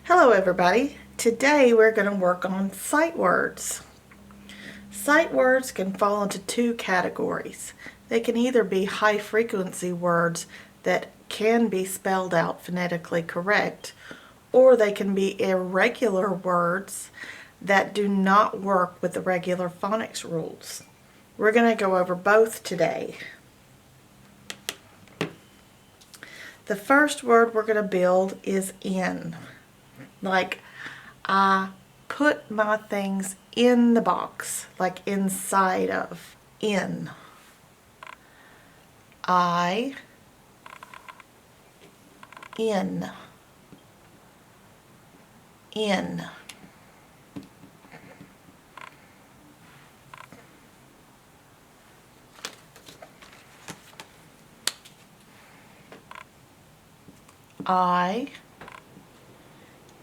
Hello everybody. Today we're going to work on sight words. Sight words can fall into two categories. They can either be high frequency words that can be spelled out phonetically correct, or they can be irregular words that do not work with the regular phonics rules. We're going to go over both today. The first word we're going to build is in. Like, I put my things in the box, like inside of, in. I, in. I,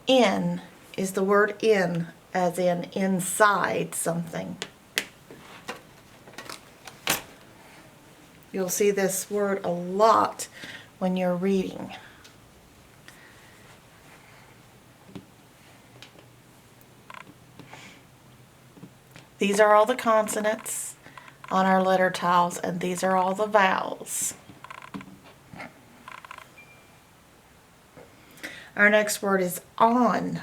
in is the word in, as in inside something. You'll see this word a lot when you're reading. These are all the consonants on our letter tiles, and these are all the vowels. Our next word is on.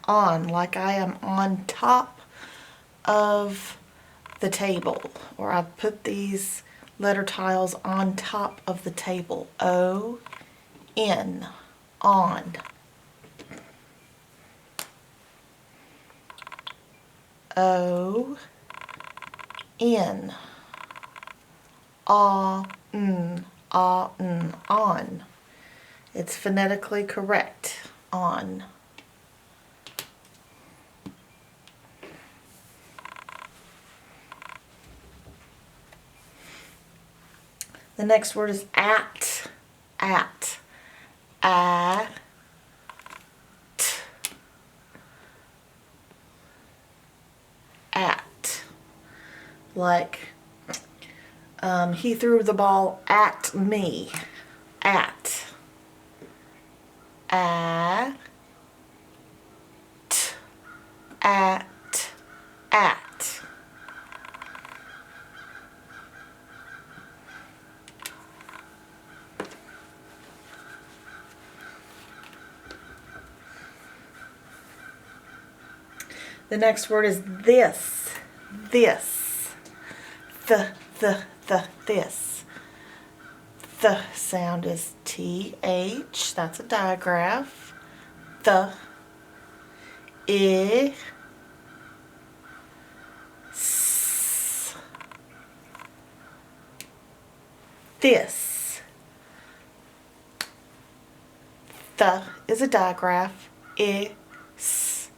On, like I am on top of the table, or I put these letter tiles on top of the table. O, N, on. O, N, on. It's phonetically correct, on. The next word is at. At. At. At. Like, he threw the ball at me. At. At. At. At. The next word is this. This. This. The sound is TH. That's a digraph. The. I. S. This. The is a digraph. I. S.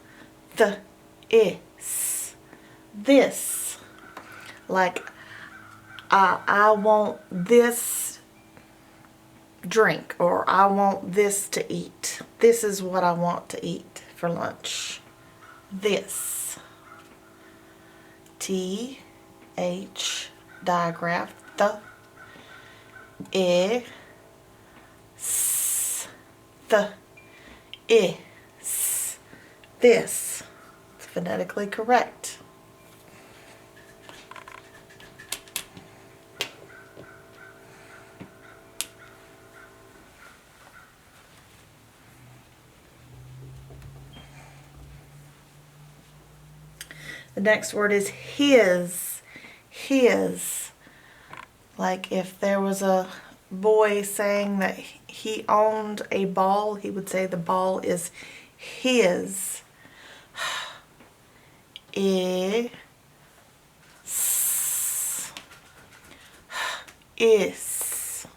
The. Is. This. Like, I want this drink, or I want this to eat. This is what I want to eat for lunch. This. T, H, digraph. The. I. S. The. Is. This. It's phonetically correct. The next word is his. His. Like if there was a boy saying that he owned a ball, he would say the ball is his. I. S. Is.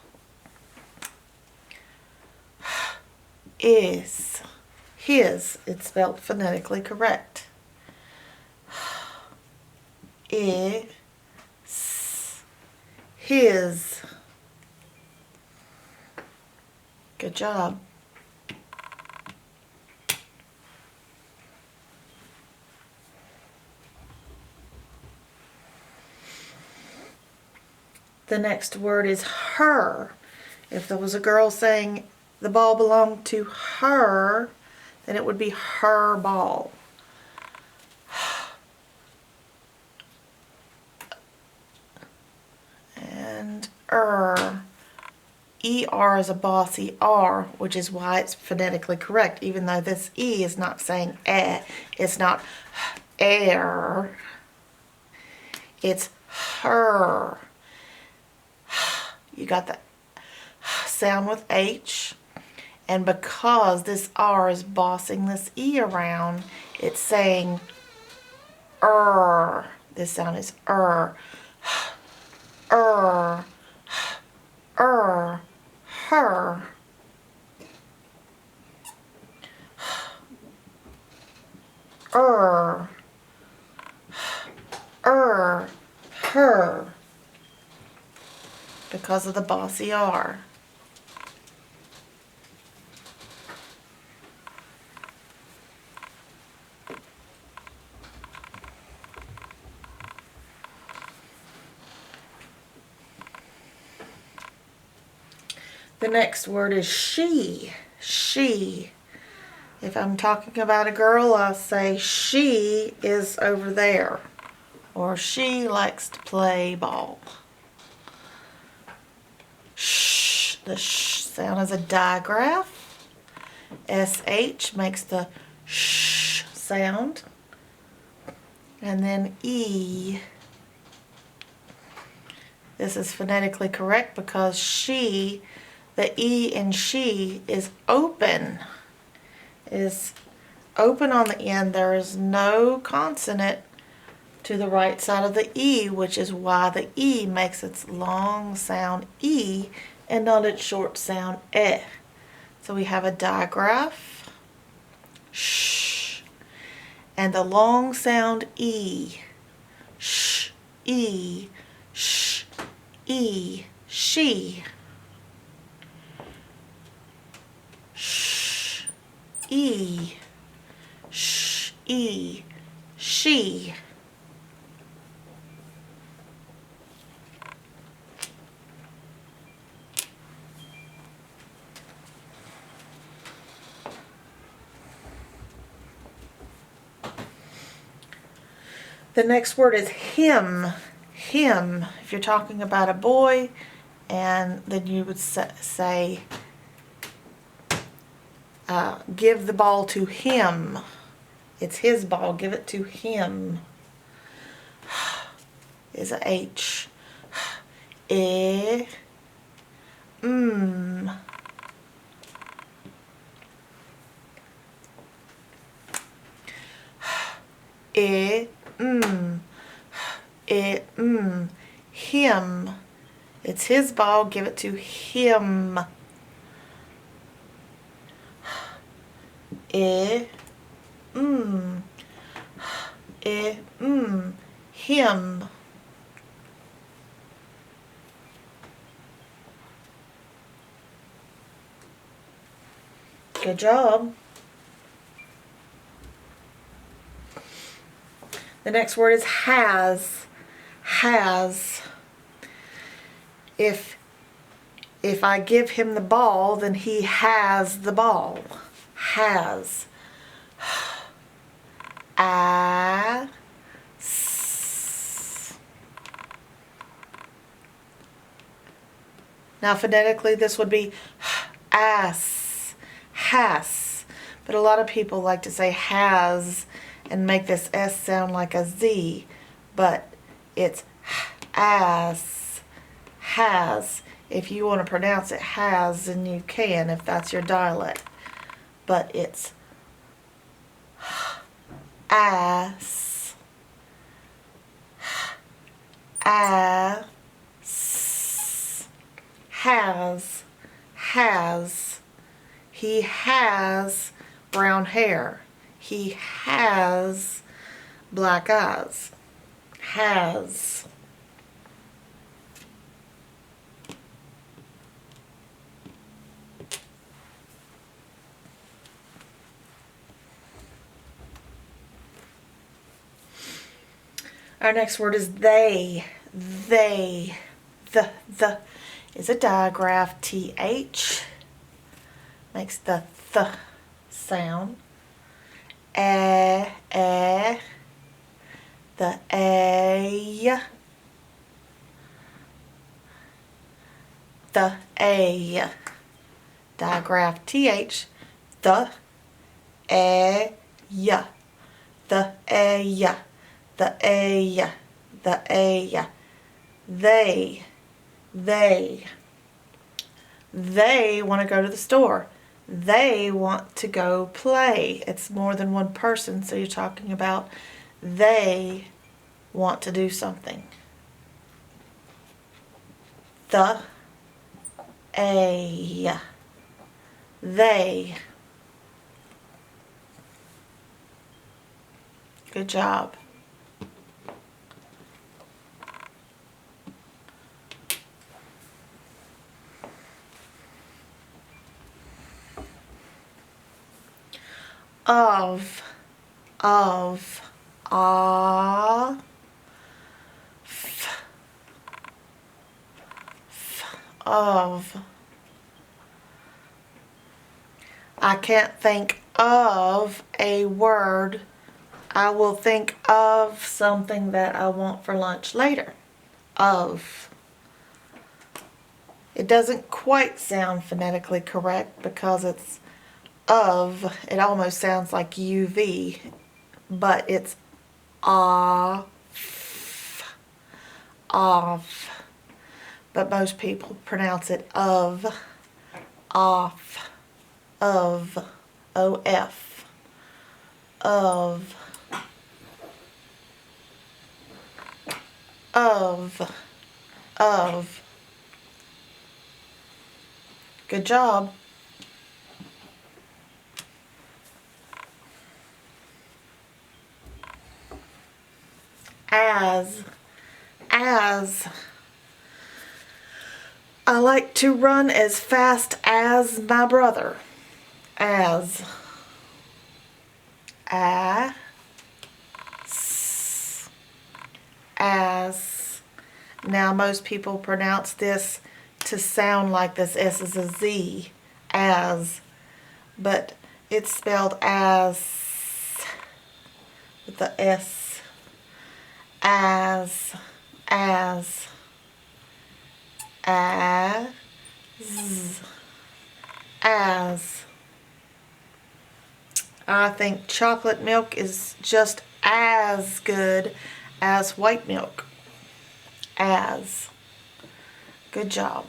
Is. His. It's spelled phonetically correct. I. S. His. Good job. The next word is her. If there was a girl saying the ball belonged to her, then it would be her ball. And ER is a bossy R, which is why it's phonetically correct, even though this E is not saying eh. It's not air. It's her. You got the sound with H. And because this R is bossing this E around, it's saying This sound is her. Her. Because of the bossy R. The next word is she. She. If I'm talking about a girl, I'll say she is over there. Or she likes to play ball. Sh. The sh sound is a digraph. SH makes the sh sound. And then E. This is phonetically correct because she, the E in she is open. It is open on the end. There is no consonant to the right side of the E, which is why the E makes its long sound E and not its short sound eh. So we have a digraph, sh, and the long sound E, sh, E, sh, E, she. Sh, E, sh, E, she. The next word is him. Him. If you're talking about a boy, and then you would say, give the ball to him. It's his ball. Give it to him. Is a H. E. Him. It's his ball. Give it to him. Him. Good job. The next word is has. Has. If I give him the ball, then he has the ball. Has. Now phonetically this would be ass, has, but a lot of people like to say has and make this S sound like a Z, but it's ass, has. If you want to pronounce it has, then you can if that's your dialect, but it's ass, ass, has. He has brown hair. He has black eyes. Has. Our next word is they. They. The is a digraph. TH makes the th sound. the A, the A. Digraph TH, the A, the A, the A, the A. They want to go to the store. They want to go play. It's more than one person, so you're talking about they want to do something. The A. They. Good job. Of, of, of. I can't think of a word. I will think of something that I want for lunch later. Of. It doesn't quite sound phonetically correct because it's of. It almost sounds like UV, but it's off. But most people pronounce it of, off, of, OF, of, of. Good job. As. I like to run as fast as my brother. As. As. Now most people pronounce this to sound like this S is a Z. As. But it's spelled as with the S. As. I think chocolate milk is just as good as white milk. As. Good job.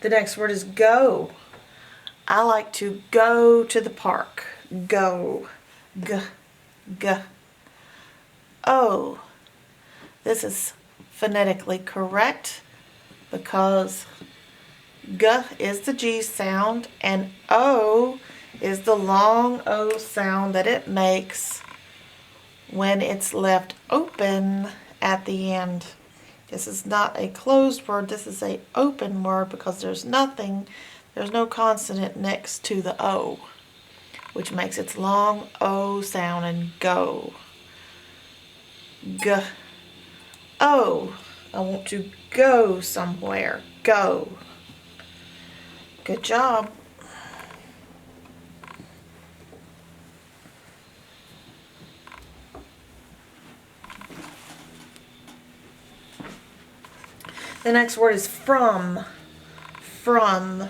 The next word is go. I like to go to the park. Go. G. Oh. This is phonetically correct because G is the G sound and O is the long O sound that it makes when it's left open at the end. This is not a closed word, this is an open word because there's no consonant next to the O, which makes its long O sound and go. G. Oh, I want to go somewhere. Go. Good job. The next word is from. From.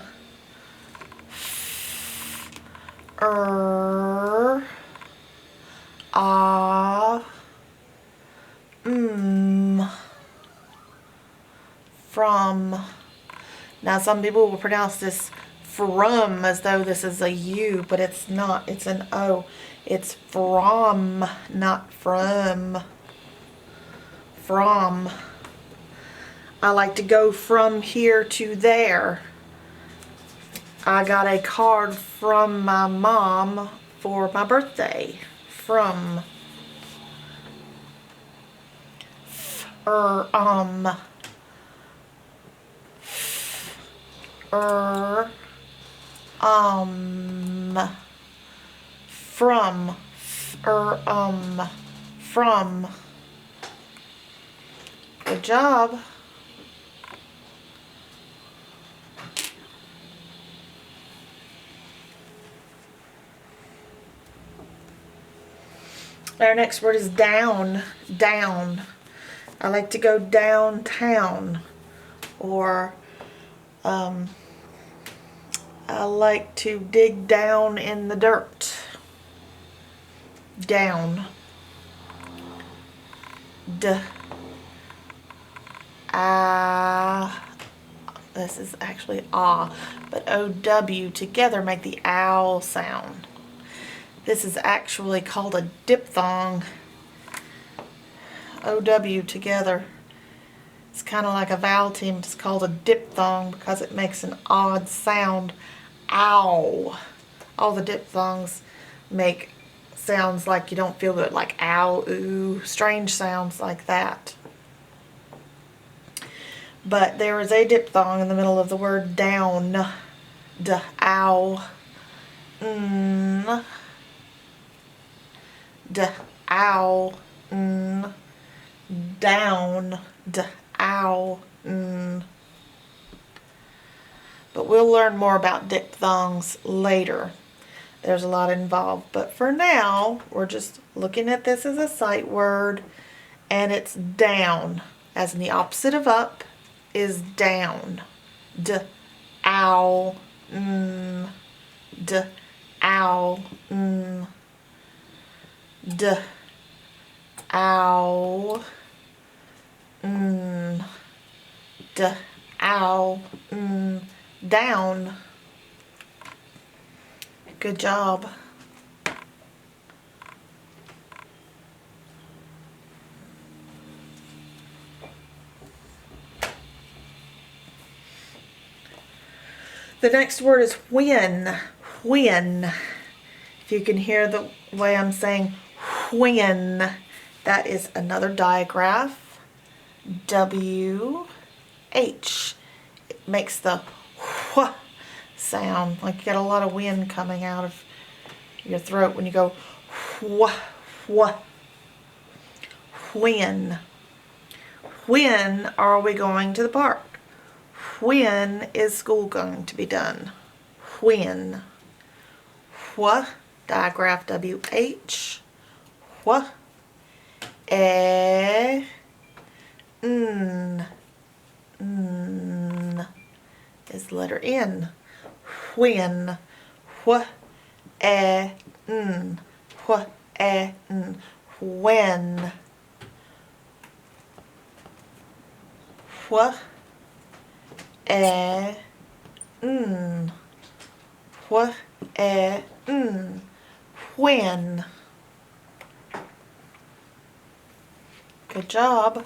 From. Now some people will pronounce this from as though this is a U, but it's not. It's an O. It's from, not from. From. I like to go from here to there. I got a card from my mom for my birthday. From. From. From. Good job. Our next word is down. Down. I like to go downtown. Or I like to dig down in the dirt. Down. This is actually but O-W together make the owl sound. This is actually called a diphthong. O-W together. It's kind of like a vowel team. It's called a diphthong because it makes an odd sound. Ow. All the diphthongs make sounds like you don't feel good, like ow, ooh, strange sounds like that. But there is a diphthong in the middle of the word down. Ow. Ow. Down. Ow. But we'll learn more about diphthongs later. There's a lot involved. But for now, we're just looking at this as a sight word, and it's down, as in the opposite of up is down. Ow. Ow. Ow. Ow. Down. Good job. The next word is when. When. If you can hear the way I'm saying when, that is another digraph. W-H. It makes the wh sound, like you get a lot of wind coming out of your throat when you go wh, wh. When. When are we going to the park? When is school going to be done? When. Wh, digraph W-H. Wh. N is the letter N. When. Wh, n. Wh, n. When. Wh, n. Wh, n. When. Good job.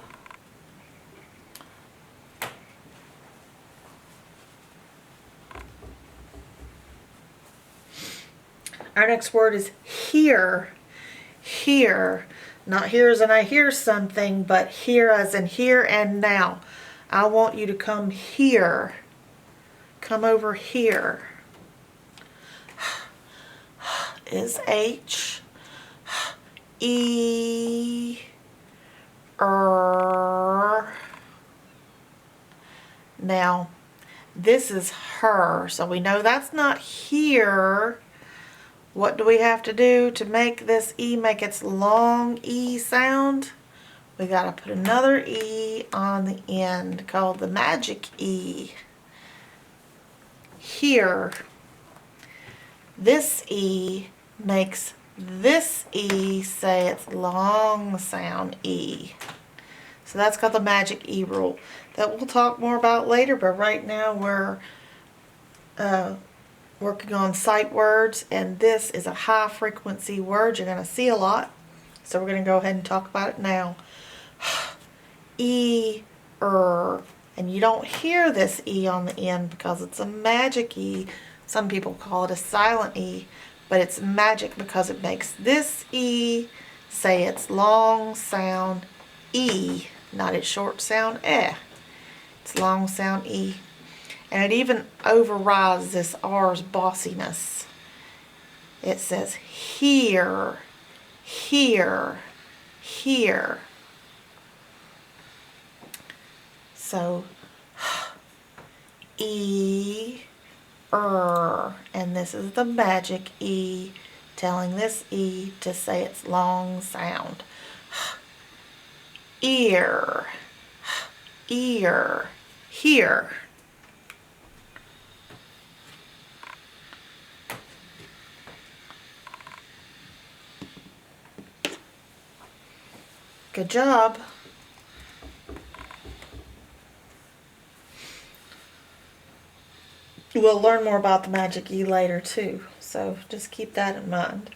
Our next word is here. Here. Not here as in I hear something, but here as in here and now. I want you to come here. Come over here. Is H. E. Now, this is her, so we know that's not here. What do we have to do to make this E make its long E sound? We gotta put another E on the end called the magic E. Here. This E makes this E say its long sound E. So that's called the magic E rule. That we'll talk more about later, but right now we're working on sight words, and this is a high frequency word you're going to see a lot. So we're going to go ahead and talk about it now. E, and you don't hear this E on the end because it's a magic E. Some people call it a silent E, but it's magic because it makes this E say its long sound E, not its short sound eh. It's long sound E. And it even overrides this R's bossiness. It says here, here, here. So, E, and this is the magic E telling this E to say its long sound. Ear, ear, here. Good job. We'll learn more about the magic E later too, so just keep that in mind.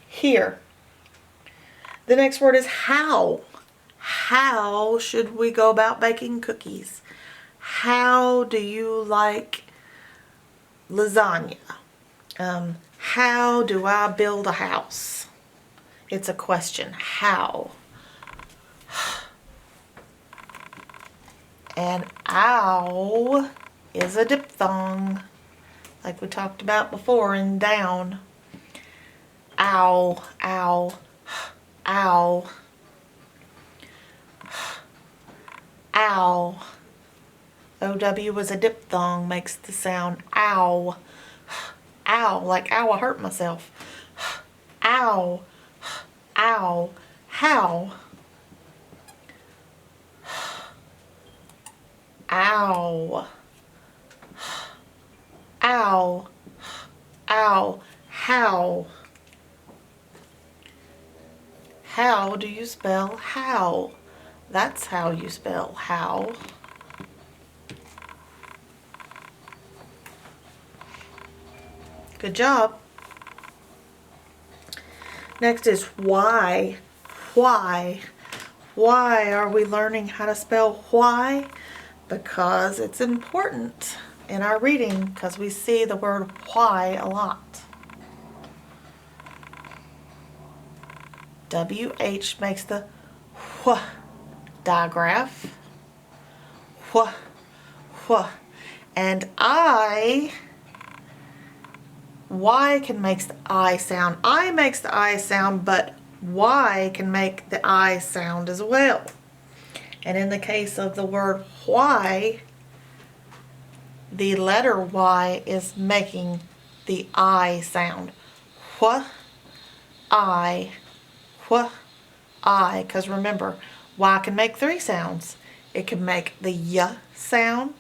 Here. The next word is how. How should we go about baking cookies? How do you like lasagna? How do I build a house? It's a question. How? And ow is a diphthong, like we talked about before in down. Ow, ow, ow, ow. OW was a diphthong, makes the sound ow. Ow, like ow, I hurt myself. Ow, ow, how? Ow, ow, ow, how? How do you spell how? That's how you spell how. Good job. Next is why. Why? Why are we learning how to spell why? Because it's important in our reading, because we see the word why a lot. WH makes the wh digraph. Wh, wh. And Y can make the I sound. I makes the I sound, but Y can make the I sound as well. And in the case of the word why, the letter Y is making the I sound. Wh, I, because remember, Y can make three sounds. It can make the Y sound,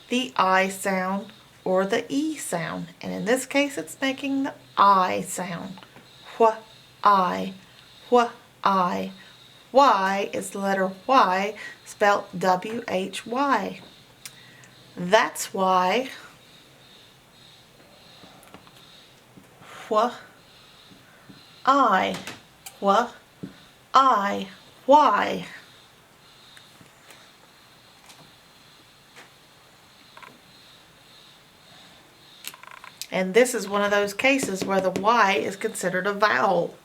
the I sound, or the E sound. And in this case, it's making the I sound. Wh, I, wh, I. Y is the letter Y, spelled W-H-Y. That's why wh, I, wh, I, why. And this is one of those cases where the Y is considered a vowel,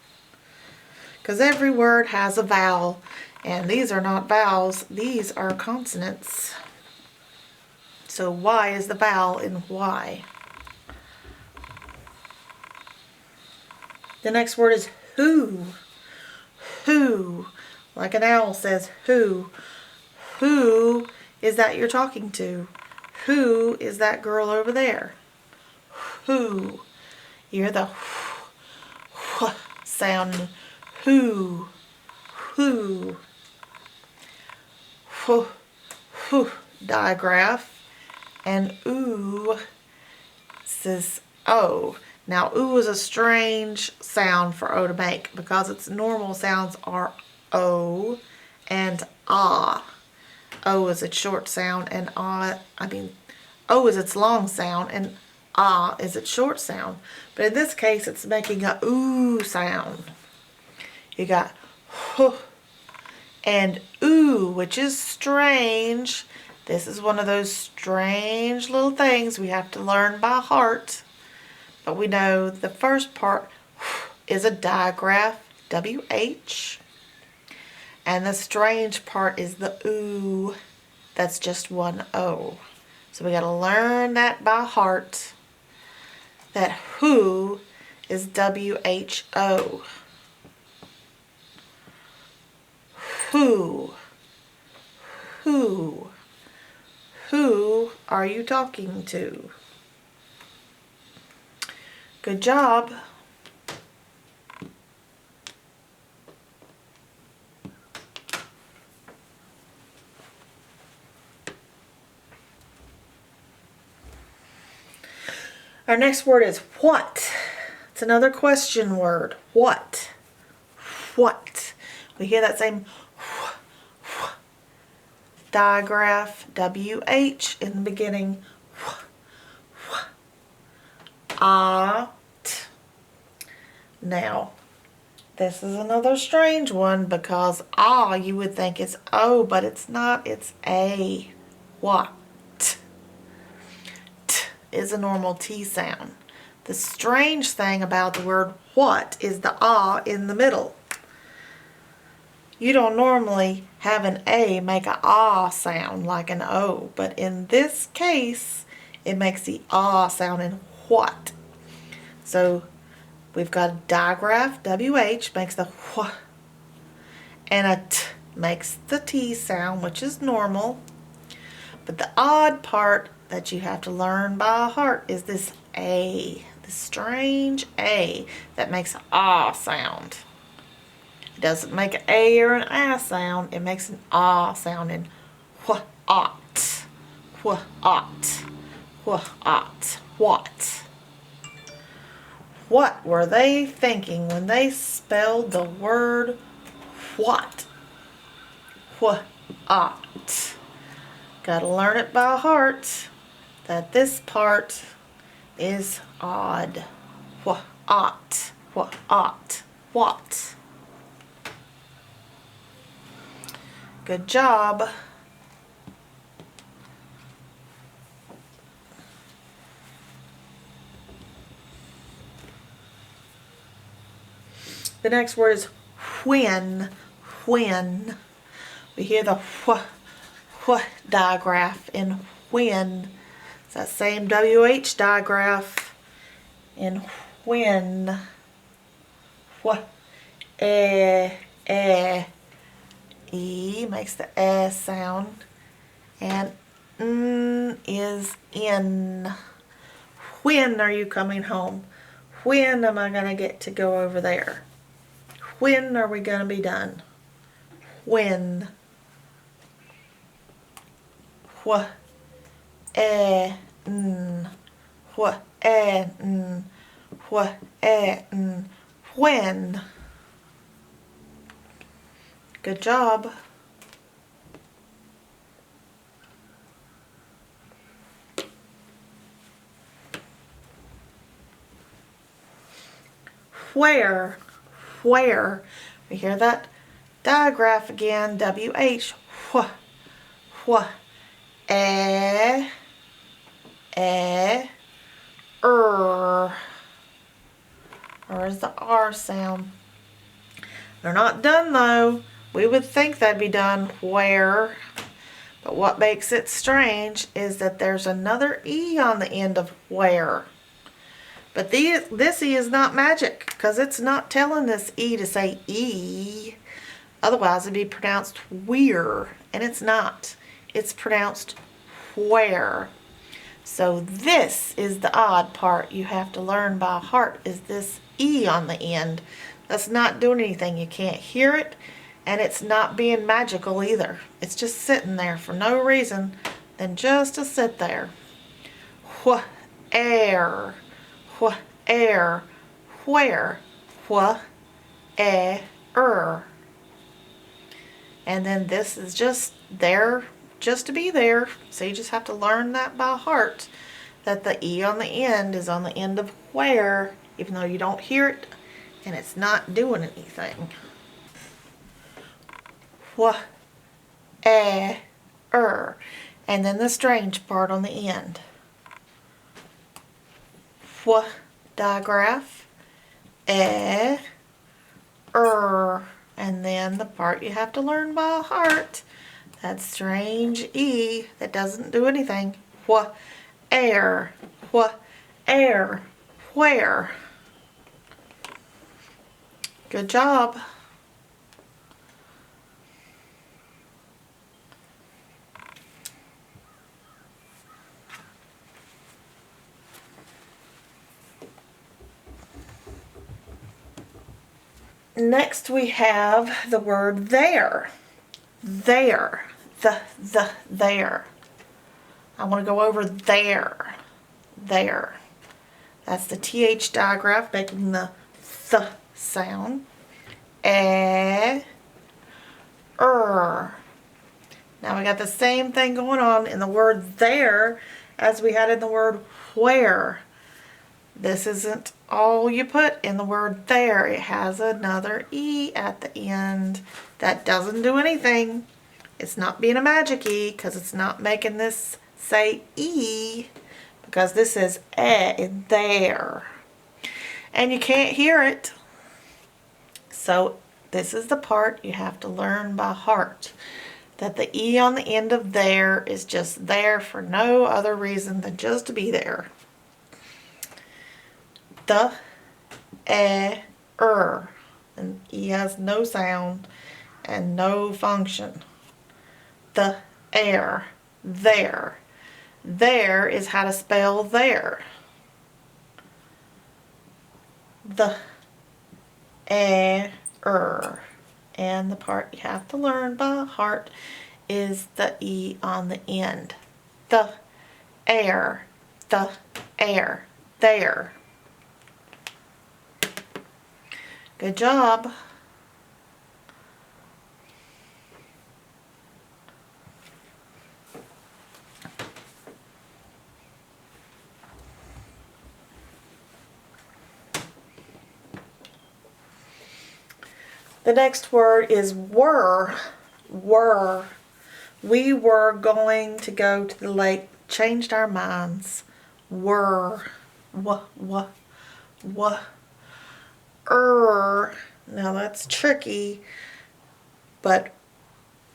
because every word has a vowel, and these are not vowels, these are consonants. So Y is the vowel in why. The next word is who. Who, like an owl says who. Who is that you're talking to? Who is that girl over there? Who. You hear the wh sound. Who. Who. Wh, wh, digraph. And ooh says O. Now ooh is a strange sound for O to make, because its normal sounds are O and ah. O is its short sound, and O is its long sound, and ah is its short sound. But in this case, it's making a ooh sound. You got huh and ooh, which is strange. This is one of those strange little things we have to learn by heart. But we know the first part is a digraph, WH. And the strange part is the ooh, that's just one O. So we got to learn that by heart, that who is WHO. Who. Who. Who are you talking to? Good job. Our next word is what. It's another question word. What? What? We hear that same digraph, WH in the beginning. T. Now, this is another strange one because you would think it's O, but it's not. It's A. What? T is a normal T sound. The strange thing about the word what is the in the middle. You don't normally have an A make a sound like an O, but in this case, it makes the sound in what. So we've got a digraph, WH, makes the wh, and a T makes the T sound, which is normal. But the odd part that you have to learn by heart is this A, the strange A that makes an sound. It doesn't make an A or an sound, it makes an sound in what-ot, what-ot, what-ot, what. What were they thinking when they spelled the word what? What-ot. Gotta learn it by heart that this part is odd. What-ot, what-ot, what. Good job. The next word is when. When. We hear the wh digraph in when. It's that same WH digraph in when. E makes the sound, and N is in. When are you coming home? When am I going to get to go over there? When are we going to be done? When. N. N. N. When. Good job. Where. Where. We hear that digraph again. WH. Wh. Or is the R sound? They're not done though. We would think that'd be done where, but what makes it strange is that there's another E on the end of where. But this E is not magic because it's not telling this E to say E. Otherwise it'd be pronounced weir, and it's not. It's pronounced where. So this is the odd part you have to learn by heart, is this E on the end. That's not doing anything. You can't hear it, and it's not being magical either. It's just sitting there for no reason than just to sit there. Air. Air. Where. And then this is just there just to be there. So you just have to learn that by heart, that the E on the end is on the end of where, even though you don't hear it and it's not doing anything. And then the strange part on the end. Digraph. And then the part you have to learn by heart, that strange E that doesn't do anything. Air. Air. Where. Good job. Next we have the word there. There. There. I want to go over there. There. That's the TH digraph, making the th sound. Now we got the same thing going on in the word there as we had in the word where. This isn't all you put in the word there. It has another E at the end. That doesn't do anything. It's not being a magic E because it's not making this say E, because this is in there. And you can't hear it. So this is the part you have to learn by heart. That the E on the end of there is just there for no other reason than just to be there. The, and E has no sound and no function. The, there. There is how to spell there. The, and the part you have to learn by heart is the E on the end. The, there. Good job. The next word is were. Were. We were going to go to the lake, changed our minds. Were. Now that's tricky, but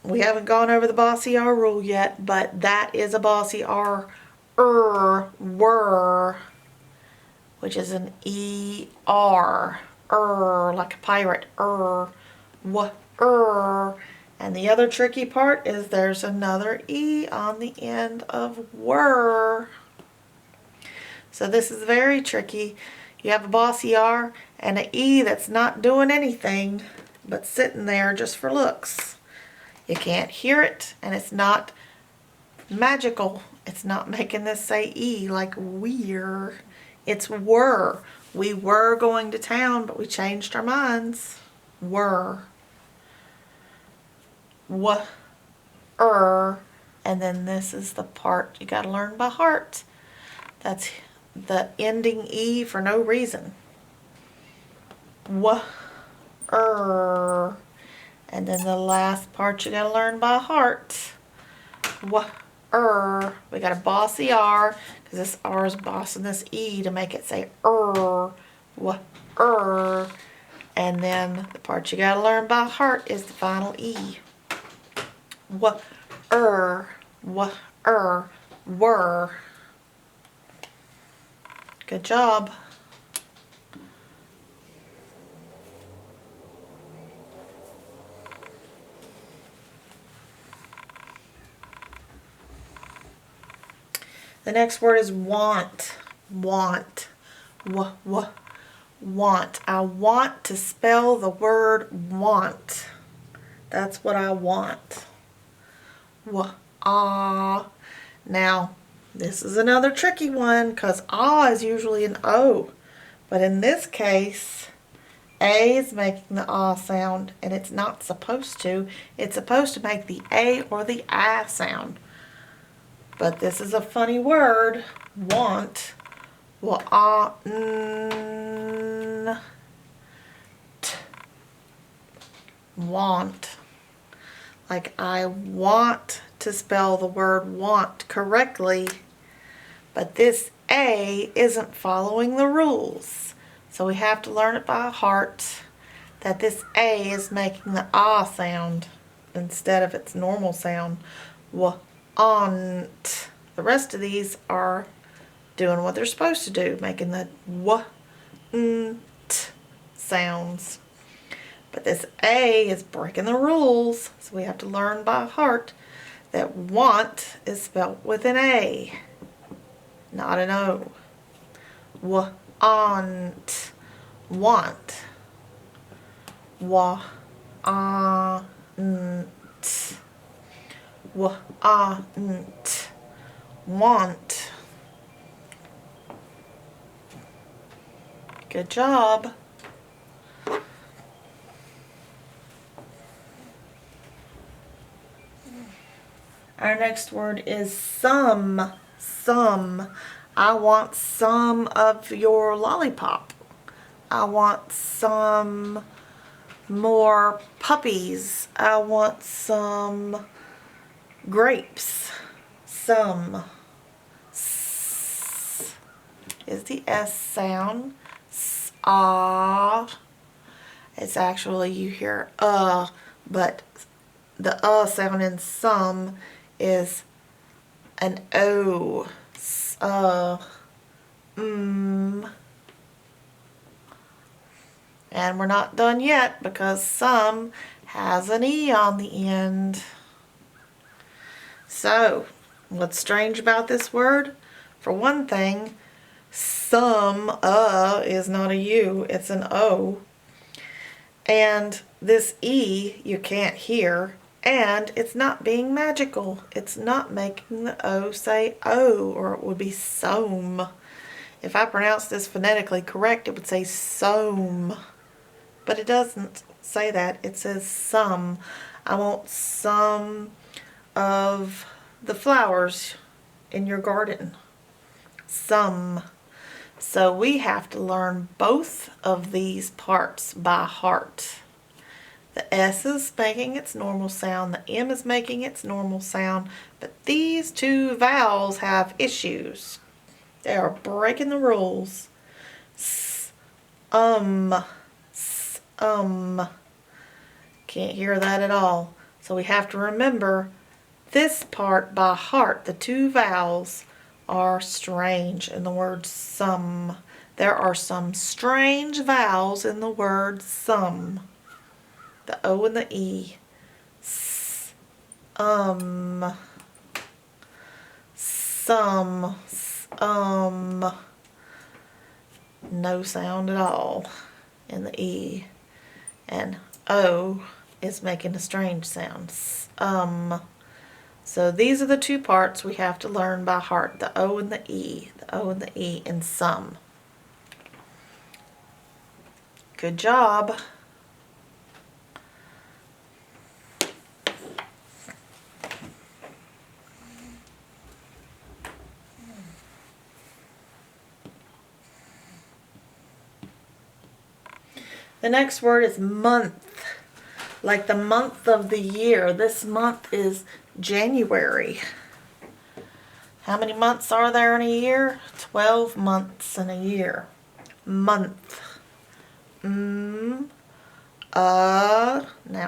we haven't gone over the bossy R rule yet, but that is a bossy R. Were, which is an E-R. Like a pirate. And the other tricky part is there's another E on the end of were. So this is very tricky. You have a bossy R and an E that's not doing anything but sitting there just for looks. You can't hear it, and it's not magical. It's not making this say E like we're. It's were. We were going to town, but we changed our minds. Were. And then this is the part you got to learn by heart. That's the ending E for no reason. And then the last part you got to learn by heart. We got a bossy R, because this R is bossing this E to make it say and then the part you got to learn by heart is the final E. Were. Good job. The next word is want. Want. Want. I want to spell the word want. That's what I want. Now, this is another tricky one because is usually an O. But in this case, A is making the sound, and it's not supposed to. It's supposed to make the A or the I sound. But this is a funny word, want. Want. Like I want to spell the word want correctly, but this A isn't following the rules. So we have to learn it by heart that this A is making the sound instead of its normal sound. Want. The rest of these are doing what they're supposed to do, making the sounds. But this A is breaking the rules, so we have to learn by heart that want is spelled with an A, not an O. Want. Want. Want. Want. Good job. Our next word is some. Some. I want some of your lollipop. I want some more puppies. I want some grapes. Some. S is the S sound. S-ah. It's actually, you hear but the sound in some is an O. And we're not done yet because some has an E on the end. So, what's strange about this word? For one thing, some is not a U, it's an O. And this E you can't hear, and it's not being magical. It's not making the O say O, or it would be soam. If I pronounce this phonetically correct, it would say soam. But it doesn't say that. It says some. I want some of the flowers in your garden. Some. So we have to learn both of these parts by heart. The S is making its normal sound, the M is making its normal sound, but these two vowels have issues. They are breaking the rules. S, s, can't hear that at all. So we have to remember this part by heart. The two vowels are strange in the word some. There are some strange vowels in the word some. The O and the E. Some. No sound at all in the E. And O is making a strange sound. So these are the two parts we have to learn by heart. The O and the E. The O and the E in some. Good job. The next word is month, like the month of the year. This month is January. How many months are there in a year? 12 months in a year. Month. Now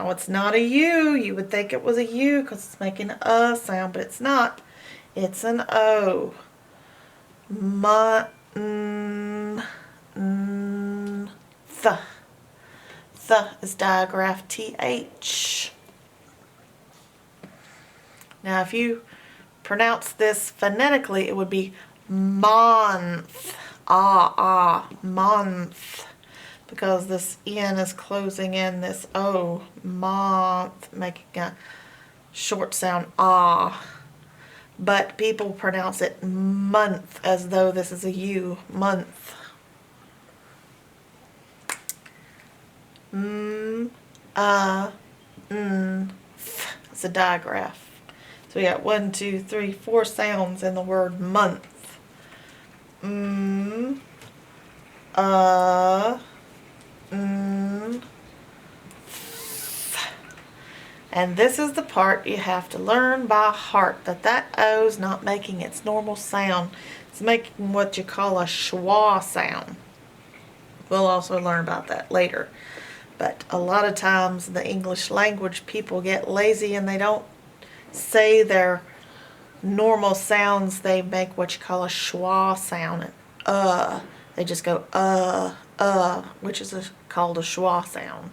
it's not a U. You would think it was a U because it's making a sound, but it's not. It's an O. Th. Th is digraph TH. Now if you pronounce this phonetically, it would be month. Month. Because this N is closing in this O. Month, making a short sound ah. But people pronounce it month as though this is a U. Month. It's a digraph. So we got 1, 2, 3, 4 sounds in the word month. And this is the part you have to learn by heart, that O's not making its normal sound. It's making what you call a schwa sound. We'll also learn about that later. But a lot of times in the English language, people get lazy and they don't say their normal sounds. They make what you call a schwa sound. They just go which is called a schwa sound.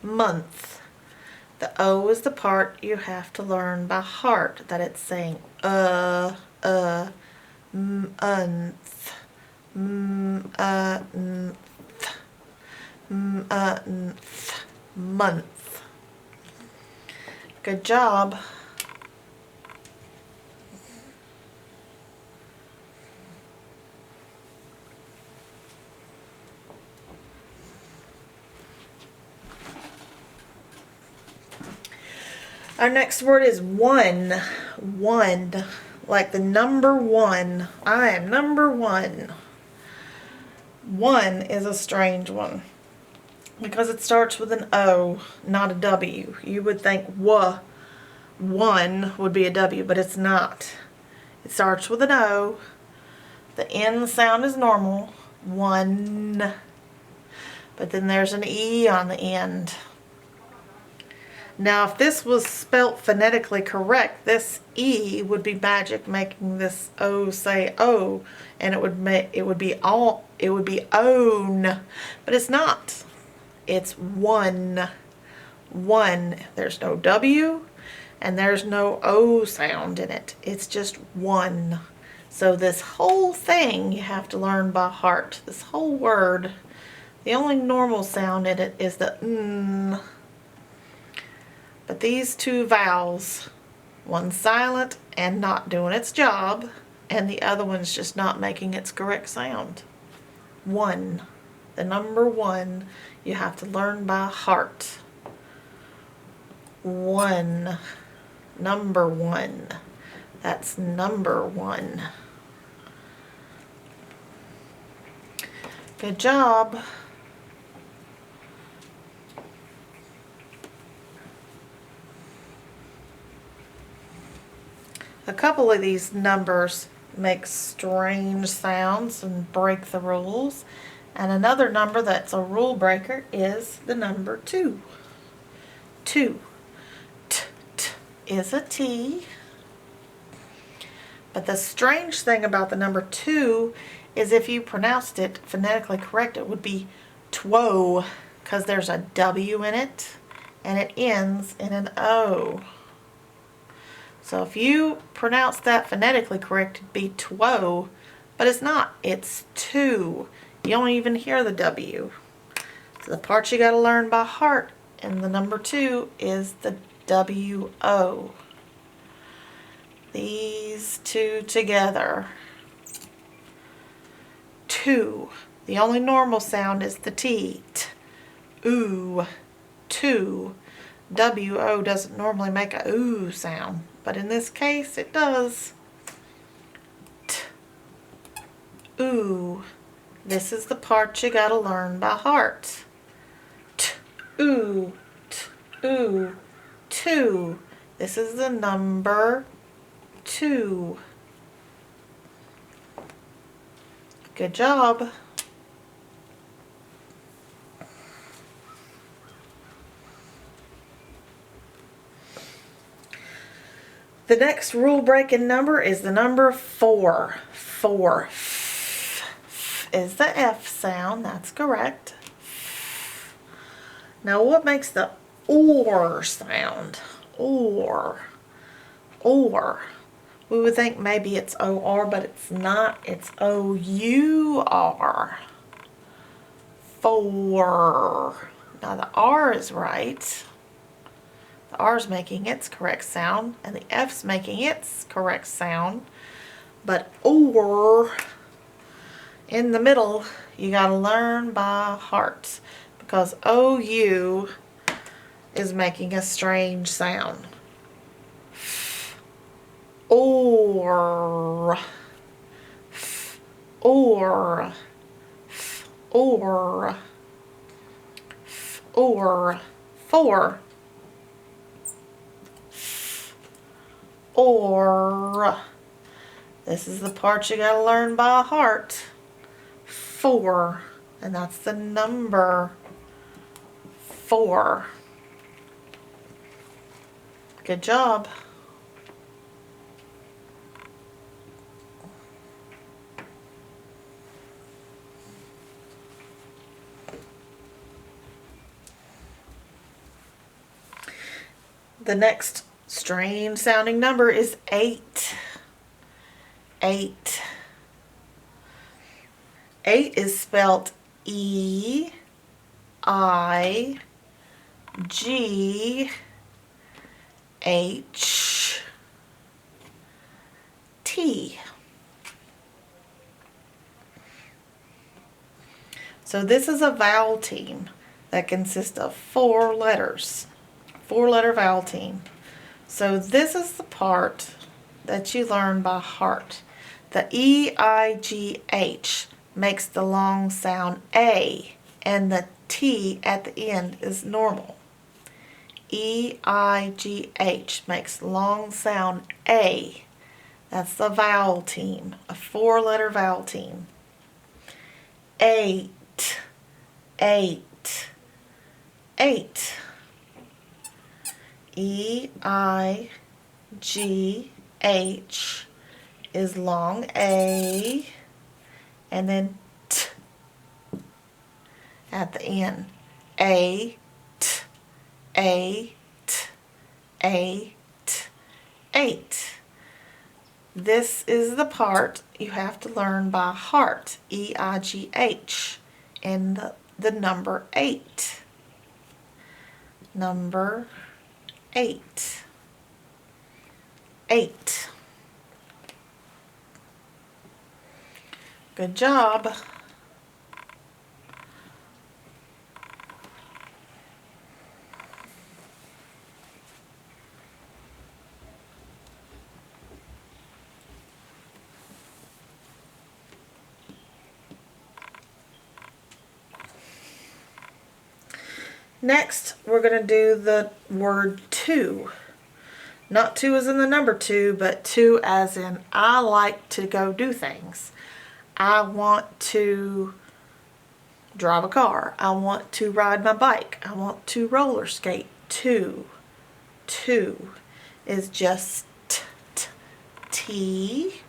Month. The O is the part you have to learn by heart, that it's saying month. Month. Good job. Our next word is one. One. Like the number one. I am number one. One is a strange one because it starts with an O, not a W. You would think one would be a W, but it's not. It starts with an O. The N sound is normal. One. But then there's an E on the end. Now, if this was spelt phonetically correct, this E would be magic, making this O say O, and it would be own, but it's not. It's one. One. There's no W, and there's no O sound in it. It's just one. So this whole thing you have to learn by heart. This whole word, the only normal sound in it is the N. But these two vowels, one's silent and not doing its job, and the other one's just not making its correct sound. One. The number one, you have to learn by heart. One. Number one. That's number one. Good job. A couple of these numbers make strange sounds and break the rules. And another number that's a rule breaker is the number 2. 2. T is a T. But the strange thing about the number 2 is if you pronounced it phonetically correct, it would be two, because there's a W in it and it ends in an O. So if you pronounce that phonetically correct, it'd be two, but it's not. It's two. You don't even hear the W. So the part you got to learn by heart in the number 2 is the W-O. These two together. Two. The only normal sound is the T. T. Ooh. Two. W-O doesn't normally make a ooh sound, but in this case it does. T. Ooh. This is the part you gotta learn by heart. T. Ooh. T. Ooh. 2. This is the number 2. Good job. The next rule-breaking number is the number 4. 4. F is the F sound. That's correct. Now, what makes the OR sound? OR. OR. We would think maybe it's O-R, but it's not. It's O-U-R. 4. Now, the R is right. The R's making its correct sound, and the F's making its correct sound. But OR, in the middle, you gotta learn by heart, because OU is making a strange sound. Or, or, or, or, 4. Or. This is the part you gotta learn by heart. 4. And that's the number 4. Good job. The next strange sounding number is 8. 8. 8 is spelled E-I-G-H-T. So this is a vowel team that consists of 4 letters. 4-letter vowel team. So this is the part that you learn by heart. The E-I-G-H makes the long sound A, and the T at the end is normal. E-I-G-H makes long sound A. That's the vowel team, a 4-letter vowel team. 8, 8, 8. E-I-G-H is long A, and then T at the end. A, T, A, T, A, T, 8. This is the part you have to learn by heart. E-I-G-H and the number 8. Number 8. 8. Good job. Next, we're going to do the word to. Not two as in the number 2, but to as in I like to go do things. I want to drive a car. I want to ride my bike. I want to roller skate. To is just T.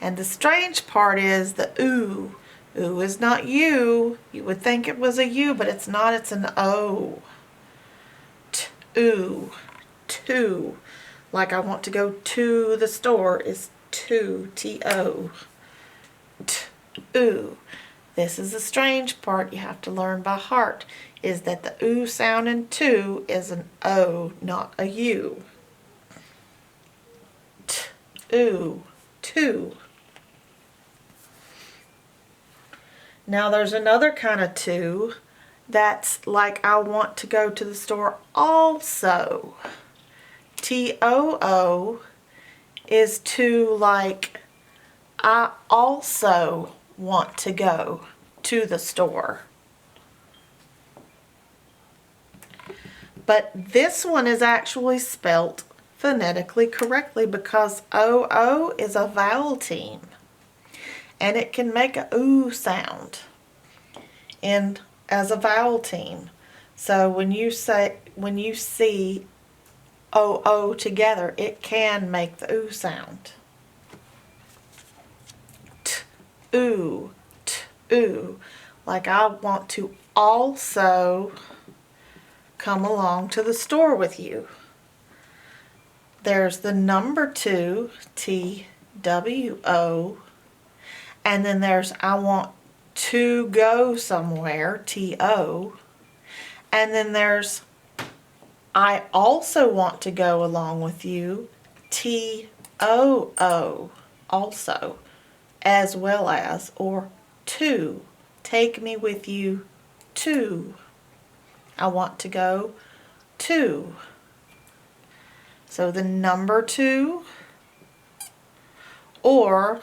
And the strange part is the oo. Oo is not U. You would think it was a U, but it's not. It's an O. To. Like I want to go to the store is to. T-O. Ooh. This is the strange part you have to learn by heart, is that the oo sound in to is an O, not a U. Ooh. To. Now there's another kind of to that's like I want to go to the store also. T-O-O is to like I also want to go to the store. But this one is actually spelt phonetically correctly because O-O is a vowel team. And it can make a oo sound as a vowel team. So when you see O-O together, it can make the oo sound. T-oo, t-oo. Like I want to also come along to the store with you. There's the number 2, T-W-O. And then there's I want to go somewhere, T-O. And then there's I also want to go along with you, T-O-O, also, as well as, or to, take me with you to. I want to go to. So the number 2, or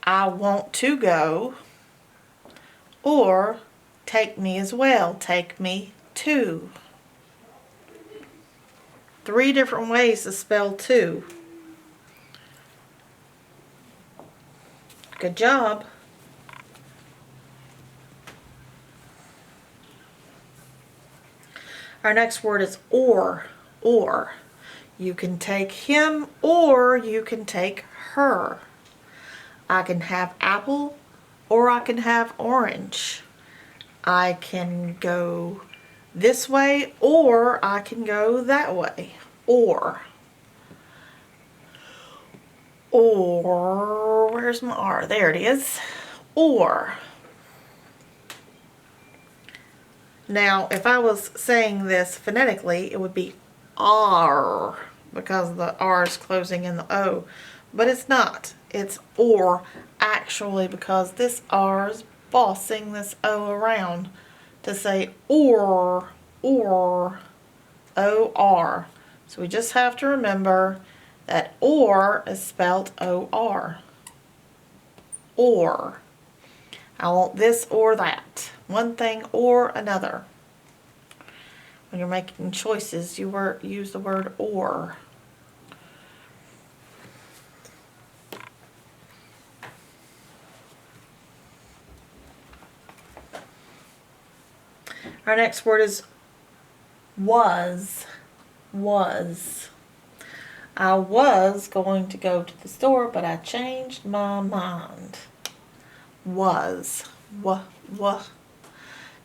I want to go, or take me as well, take me to. 3 different ways to spell to. Good job. Our next word is or. You can take him or you can take her. I can have apple or I can have orange. I can go this way or I can go that way. Or, where's my R? There it is. Or. Now, if I was saying this phonetically, it would be R, because the R is closing in the O. But it's not. It's or, actually, because this R is bossing this O around to say or, O-R. So we just have to remember that or is spelled O-R. Or. I want this or that. One thing or another. When you're making choices, you use the word or. Our next word is was. Was. I was going to go to the store, but I changed my mind. Was.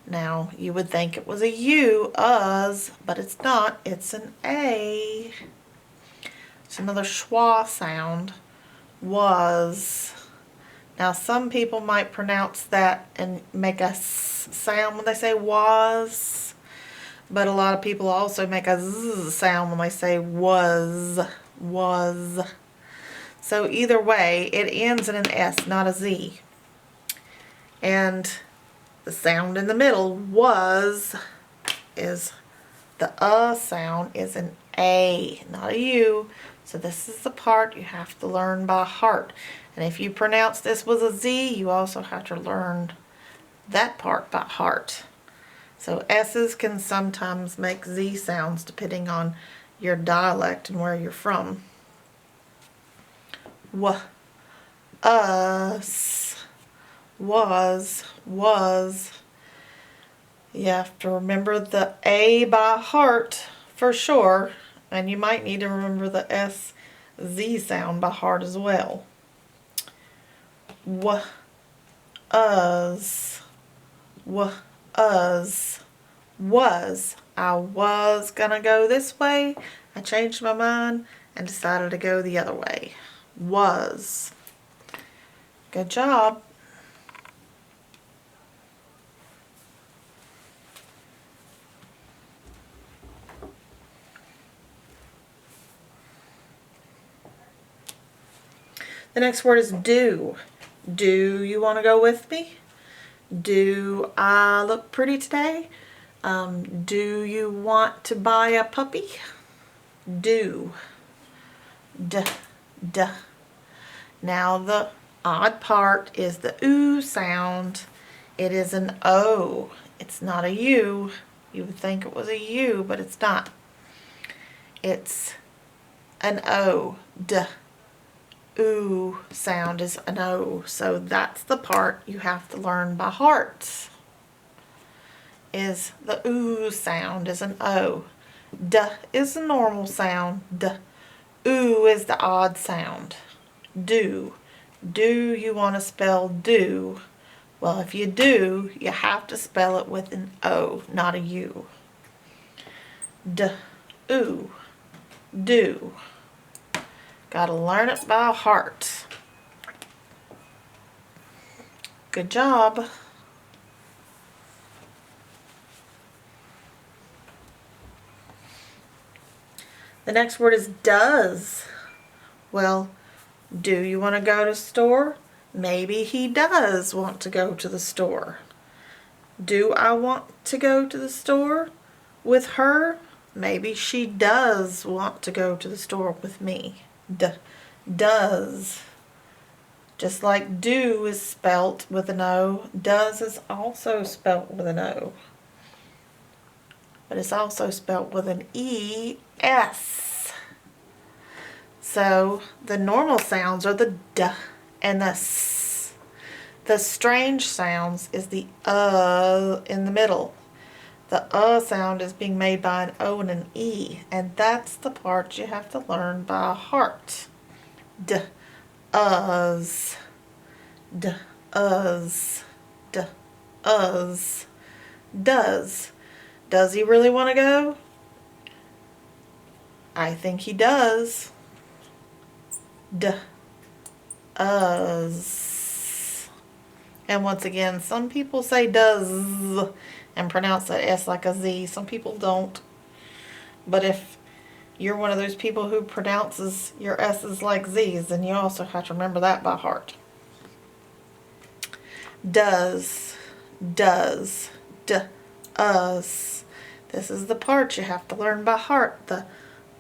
Now, you would think it was a U, us, but it's not. It's an A. It's another schwa sound. Was. Now, some people might pronounce that and make a S sound when they say was, but a lot of people also make a Z sound when they say was. So either way, it ends in an S, not a Z. And the sound in the middle, was, is the sound is an A, not a U. So this is the part you have to learn by heart. And if you pronounce this with a Z, you also have to learn that part by heart. So S's can sometimes make Z sounds depending on your dialect and where you're from. Us, was. You have to remember the A by heart for sure, and you might need to remember the SZ sound by heart as well. Us, was. I was gonna go this way. I changed my mind and decided to go the other way. Was. Good job. The next word is do. Do you want to go with me? Do I look pretty today? Do you want to buy a puppy? Do. Now the odd part is the oo sound. It is an O. It's not a U. You would think it was a U, but it's not. It's an O. Ooh sound is an O. So that's the part you have to learn by heart. Is the ooh sound is an O. Is the normal sound. Ooh is the odd sound. Do. Do you want to spell do? Well, if you do, you have to spell it with an O, not a U. Ooh. Do. Gotta learn it by heart. Good job. The next word is does. Well, do you want to go to the store? Maybe he does want to go to the store. Do I want to go to the store with her? Maybe she does want to go to the store with me. Does. Just like do is spelt with an O, does is also spelt with an O. But it's also spelt with an E-S. So the normal sounds are the D and the S. The strange sounds is the in the middle. The sound is being made by an O and an E, and that's the part you have to learn by heart. Us. Us. Us. Does. Does he really want to go? I think he does. Us. And once again, some people say does and pronounce that S like a Z. Some people don't. But if you're one of those people who pronounces your S's like Z's, then you also have to remember that by heart. Does. Us. This is the part you have to learn by heart. The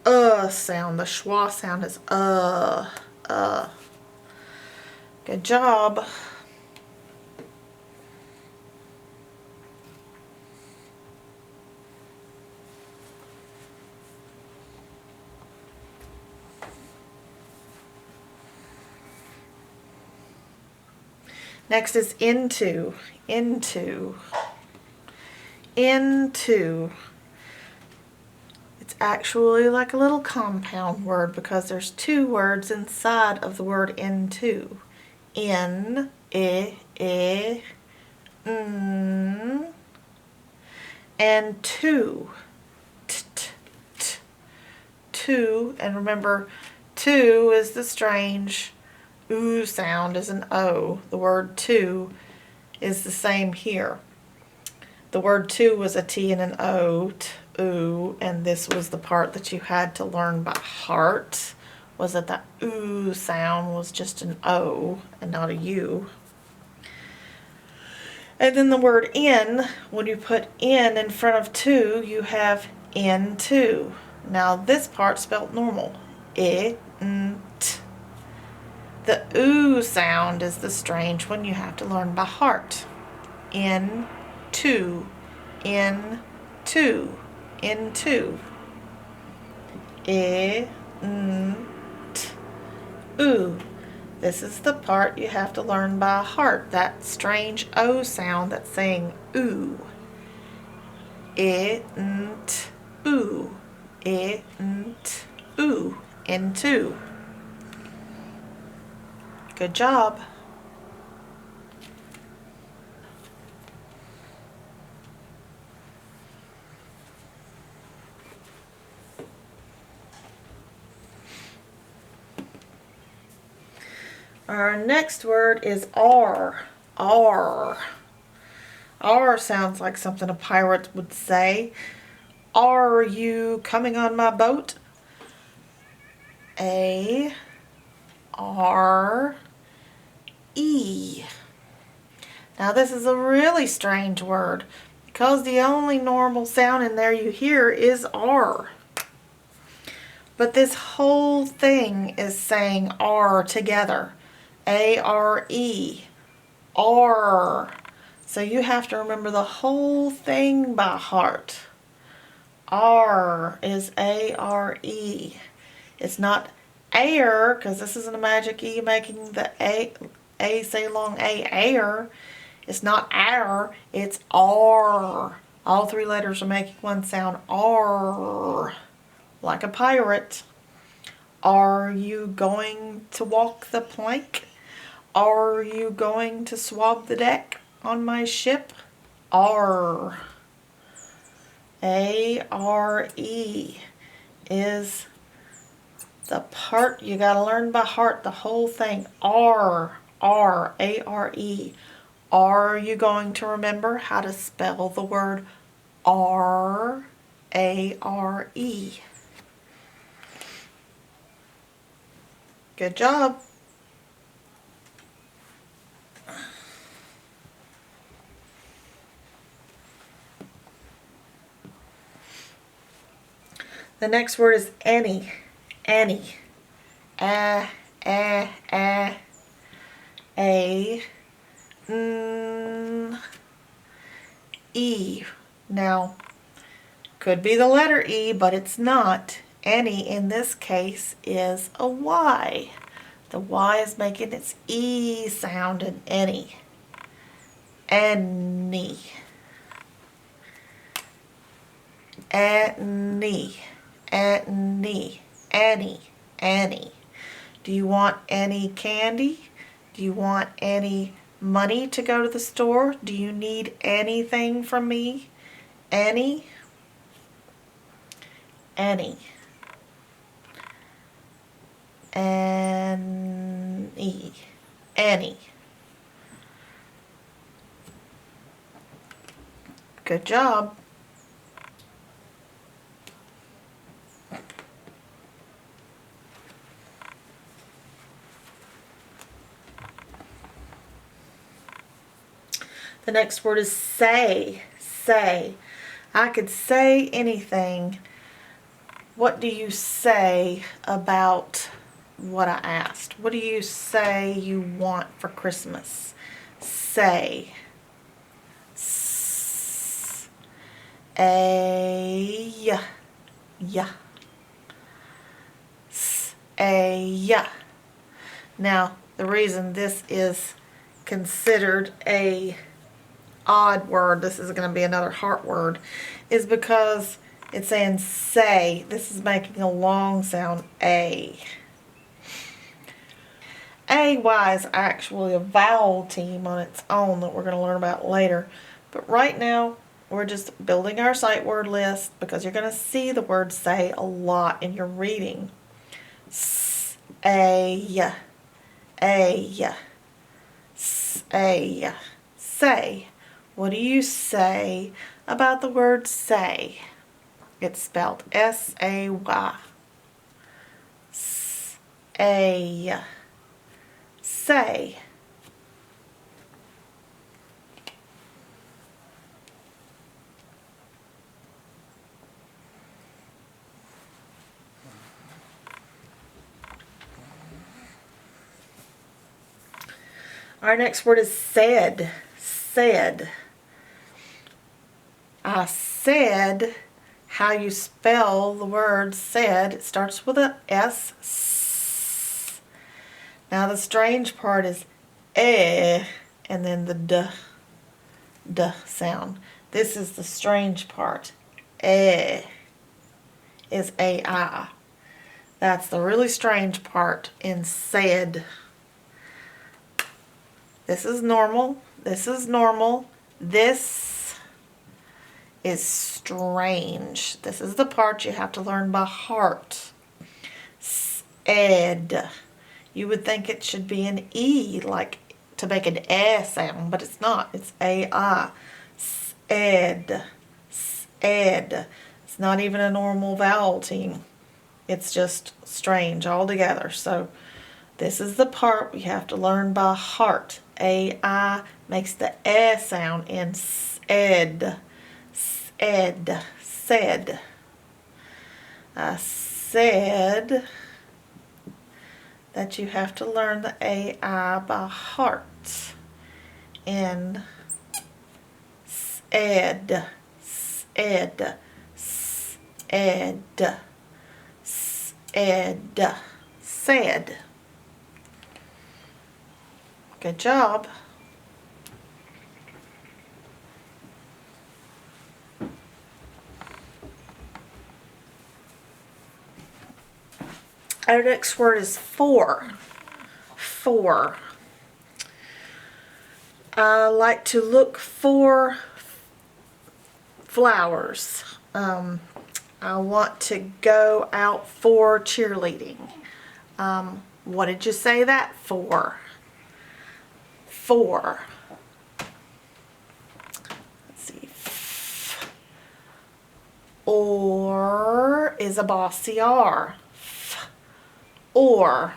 sound. The schwa sound is Good job. Next is into. Into. Into. It's actually like a little compound word because there's two words inside of the word into. In, and to. To, and remember, to is the strange ooh sound is an O. The word to is the same here. The word to was a T and an O, ooh, and this was the part that you had to learn by heart, was that the ooh sound was just an O and not a U. And then the word in, when you put in front of to, you have into. Now this part spelled normal. I, n, t. The ooh sound is the strange one you have to learn by heart. In, to, into, into. I, n, t, ooh. This is the part you have to learn by heart. That strange O sound that's saying ooh. I, n, t, ooh. I, n, t, ooh. Into. Good job. Our next word is R. R. R sounds like something a pirate would say. Are you coming on my boat? A, R, E. Now this is a really strange word because the only normal sound in there you hear is R. But this whole thing is saying R together. A-R-E. R. So you have to remember the whole thing by heart. R is A-R-E. It's not air, because this isn't a magic E making the A say long A, air. It's not air, it's R. All three letters are making one sound, R. Like a pirate. Are you going to walk the plank? Are you going to swab the deck on my ship? R. A-R-E is the part you gotta learn by heart, the whole thing. R, R, A-R-E. Are you going to remember how to spell the word R, A-R-E? Good job. The next word is any. Any. A, n, E. Now, could be the letter E, but it's not. Any in this case is a Y. The Y is making its E sound in any. Any. Any. Any. Any. Any. Do you want any candy? Do you want any money to go to the store? Do you need anything from me? Any. Any. Any. Any. Good job. The next word is say. Say. I could say anything. What do you say about what I asked? What do you say you want for Christmas? Say. A yeah. Yeah. Now, the reason this is considered a odd word, this is going to be another heart word, is because it's saying say. This is making a long sound, A. AY is actually a vowel team on its own that we're going to learn about later. But right now, we're just building our sight word list because you're going to see the word say a lot in your reading. A, say. What do you say about the word say? It's spelled S-A-Y. A, say. Our next word is said. Said. I said how you spell the word said. It starts with a S. Now the strange part is and then the d sound. This is the strange part. Is A-I. That's the really strange part in said. This is normal. This is normal. This is strange. This is the part you have to learn by heart. Said. You would think it should be an E, like to make an S sound, but it's not. It's A-I. Said. Said. It's not even a normal vowel team. It's just strange altogether. So this is the part we have to learn by heart. A-I makes the S sound in said. Said. Said. I said that you have to learn the A-I by heart. In said. Said. Said. Said. Said. Good job. Our next word is for. For. I like to look for flowers. I want to go out for cheerleading. What did you say that for? For. Let's see. Or is a bossy R. Or.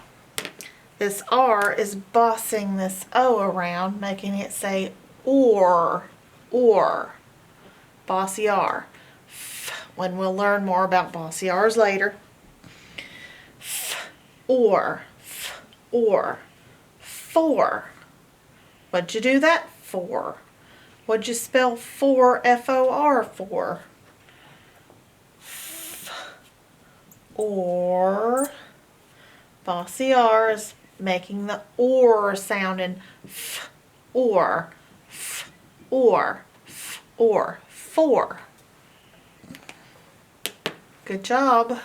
This R is bossing this O around, making it say or. Bossy R. When we'll learn more about bossy R's later. Or. For. What'd you do that for? What'd you spell for, F-O-R, for? Or. Bossy R is making the or sound in or. For. Good job.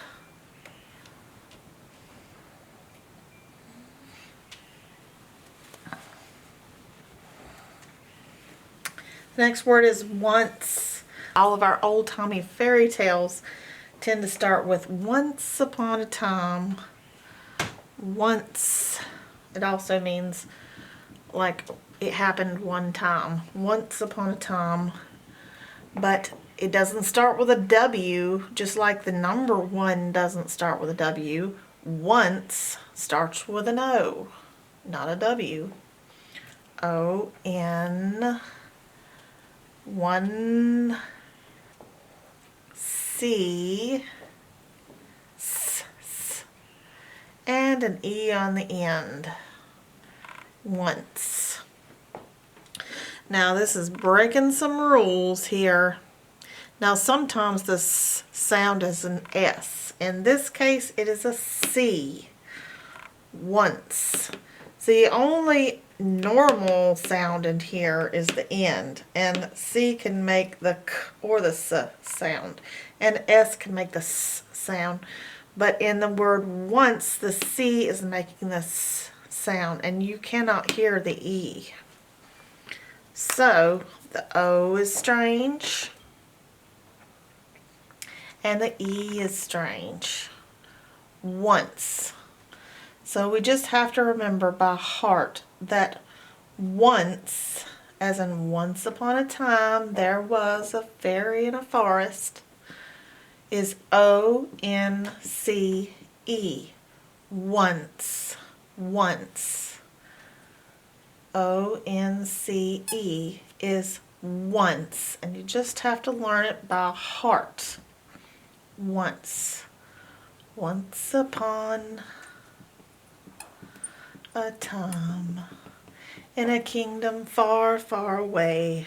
The next word is once. All of our old-timey fairy tales tend to start with once upon a time. Once. It also means like it happened one time. Once upon a time. But it doesn't start with a W, just like the number one doesn't start with a W. Once starts with an O, not a W. O-N. One. C. and an E on the end. Once. Now this is breaking some rules here. Now sometimes this sound is an S. In this case it is a C. Once. The only normal sound in here is the end, and C can make the K or the S sound, and S can make the S sound. But in the word once, the C is making the S sound, and you cannot hear the E. So the O is strange, and the E is strange. Once. So we just have to remember by heart that once, as in once upon a time, there was a fairy in a forest, is O-N-C-E. Once. Once. O-N-C-E is once. And you just have to learn it by heart. Once. Once upon a time, in a kingdom far, far away,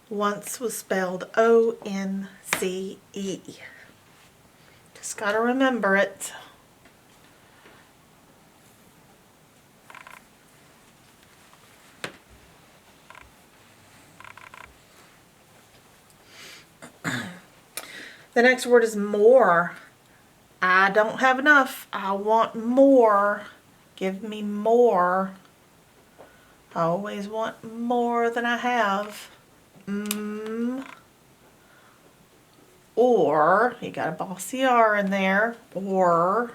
once was spelled O-N-C-E. Just gotta remember it. The next word is more. I don't have enough. I want more. Give me more. I always want more than I have. Or, you got a bossy R in there, or.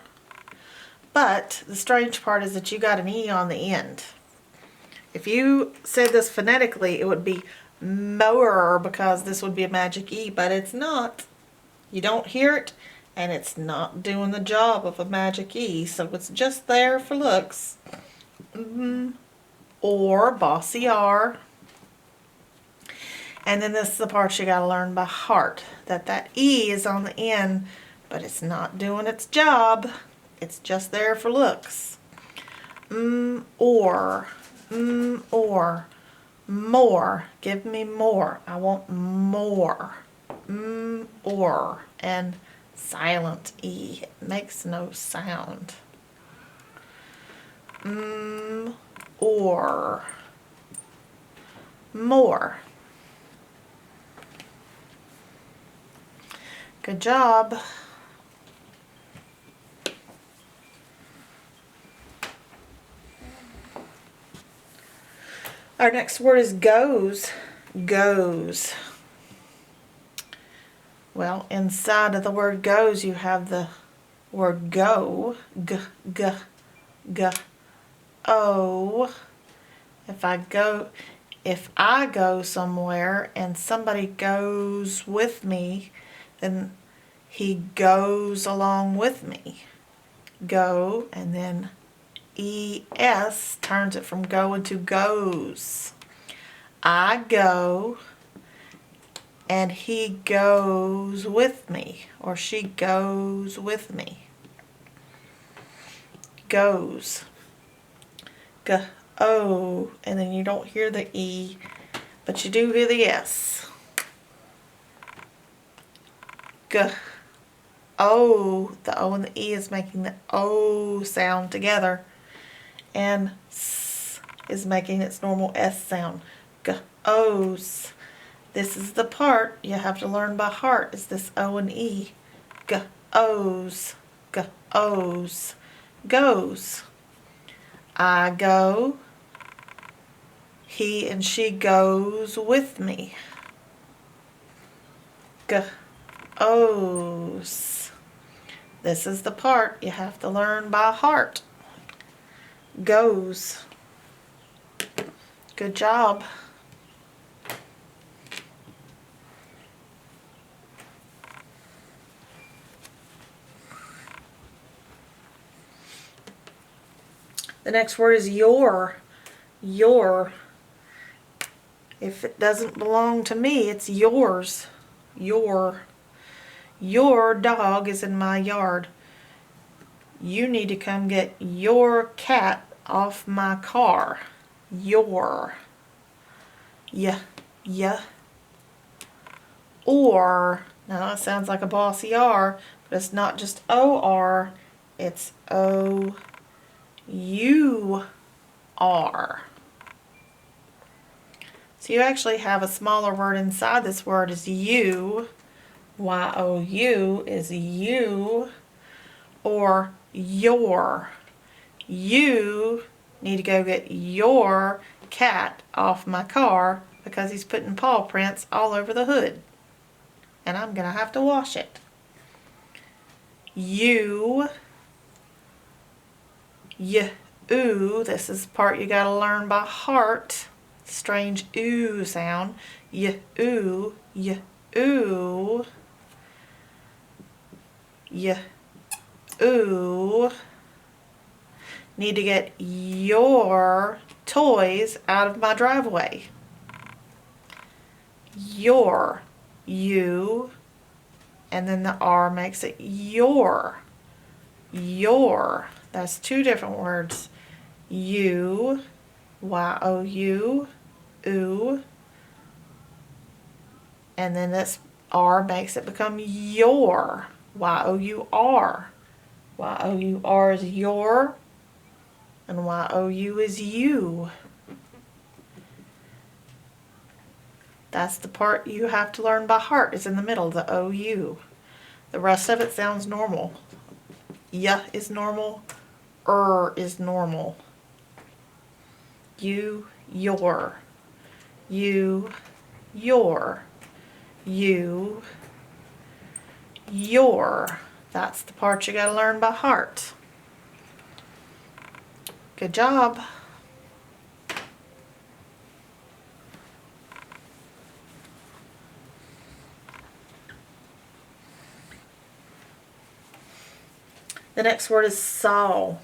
But the strange part is that you got an E on the end. If you said this phonetically, it would be more, because this would be a magic E, but it's not. You don't hear it, and it's not doing the job of a magic E, so it's just there for looks. Or bossy R. And then this is the part you gotta learn by heart, that E is on the end, but it's not doing its job. It's just there for looks. Or. More. Give me more. I want more. Or. And silent E. It makes no sound. Or. More. Good job. Our next word is goes. Goes. Well, inside of the word goes, you have the word go. G, g, g, o. If I go somewhere and somebody goes with me, then he goes along with me. Go, and then ES turns it from go into goes. I go, and he goes with me, or she goes with me. Goes. Go, and then you don't hear the E, but you do hear the S. O, the O and the E is making the O sound together, and S is making its normal S sound. Goes. This is the part you have to learn by heart, is this O and E. Goes. Goes. Goes. I go. He and she goes with me. Goes. This is the part you have to learn by heart. Goes. Good job. The next word is your. Your. If it doesn't belong to me, it's yours. Your. Your dog is in my yard. You need to come get your cat off my car. Your. Yeah. Or, now that sounds like a bossy R, but it's not just O-R, it's O-U-R. So you actually have a smaller word inside this word is you. Y-O-U is you. Or your. You need to go get your cat off my car because he's putting paw prints all over the hood. And I'm going to have to wash it. You. Ooh, this is the part you got to learn by heart. Strange ooh sound. Ooh. Ooh. Ooh. Need to get your toys out of my driveway. Your. You. And then the R makes it your. Your. That's two different words. You. Y-O-U. Ooh. And then this R makes it become your. Y-O-U-R. Y-O-U-R is your. And Y-O-U is you. That's the part you have to learn by heart. It's in the middle, the O-U. The rest of it sounds normal. Y is normal. Is normal. You, your. You, your. You, your. That's the part you gotta learn by heart. Good job. The next word is saw.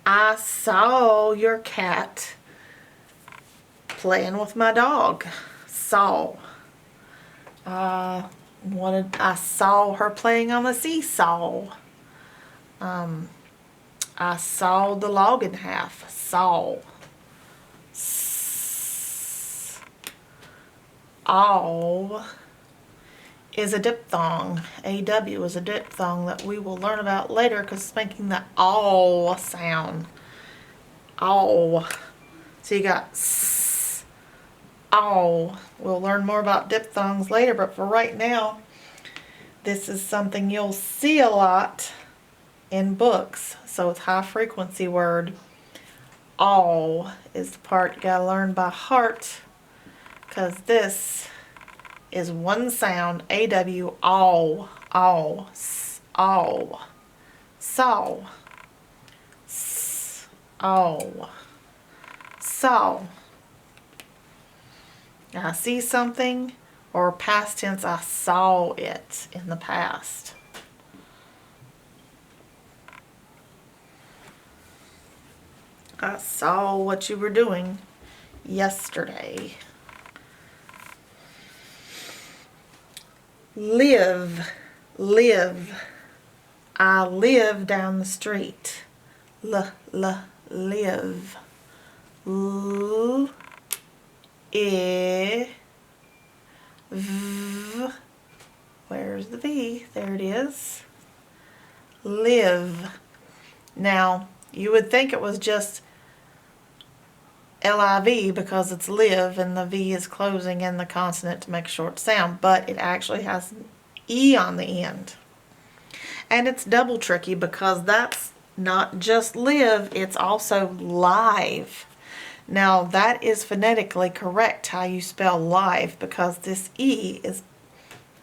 I saw your cat playing with my dog. Saw. I saw her playing on the seesaw. I sawed the log in half. Saw. Aw is a diphthong. A-W is a diphthong that we will learn about later because it's making the aw sound. Aw. So you got s, aw. We'll learn more about diphthongs later, but for right now, this is something you'll see a lot in books. So it's high frequency word. Aw is the part you gotta learn by heart because this is one sound. A-W, aw, aw, aw, saw, aw, saw. I see something, or past tense, I saw it in the past. I saw what you were doing yesterday. Live. I live down the street. Live. Where's the V? There it is. Live. Now, you would think it was just L-I-V because it's live and the V is closing in the consonant to make a short sound, but it actually has an E on the end. And it's double tricky because that's not just live, it's also live. Now that is phonetically correct how you spell live because this E is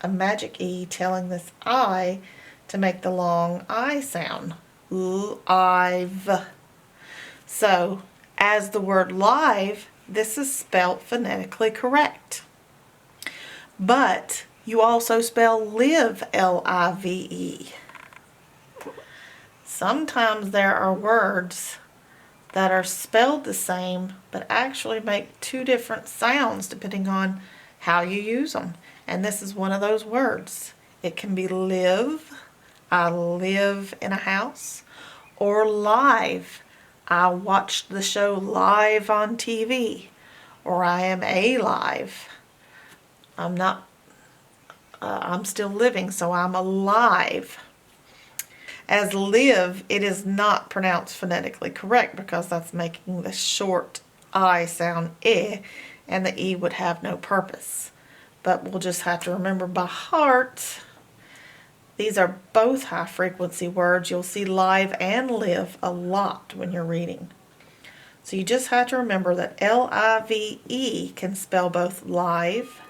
a magic E telling this I to make the long I sound. Live. So as the word live, this is spelled phonetically correct. But you also spell live, L-I-V-E. Sometimes there are words that are spelled the same but actually make two different sounds depending on how you use them. And this is one of those words. It can be live, I live in a house, Or live. I watched the show live on TV. Or I am alive. I'm not, I'm still living, so I'm alive. As live, it is not pronounced phonetically correct because that's making the short I sound eh, and the E would have no purpose. But we'll just have to remember by heart. These are both high frequency words. You'll see live and live a lot when you're reading. So you just have to remember that L-I-V-E can spell both live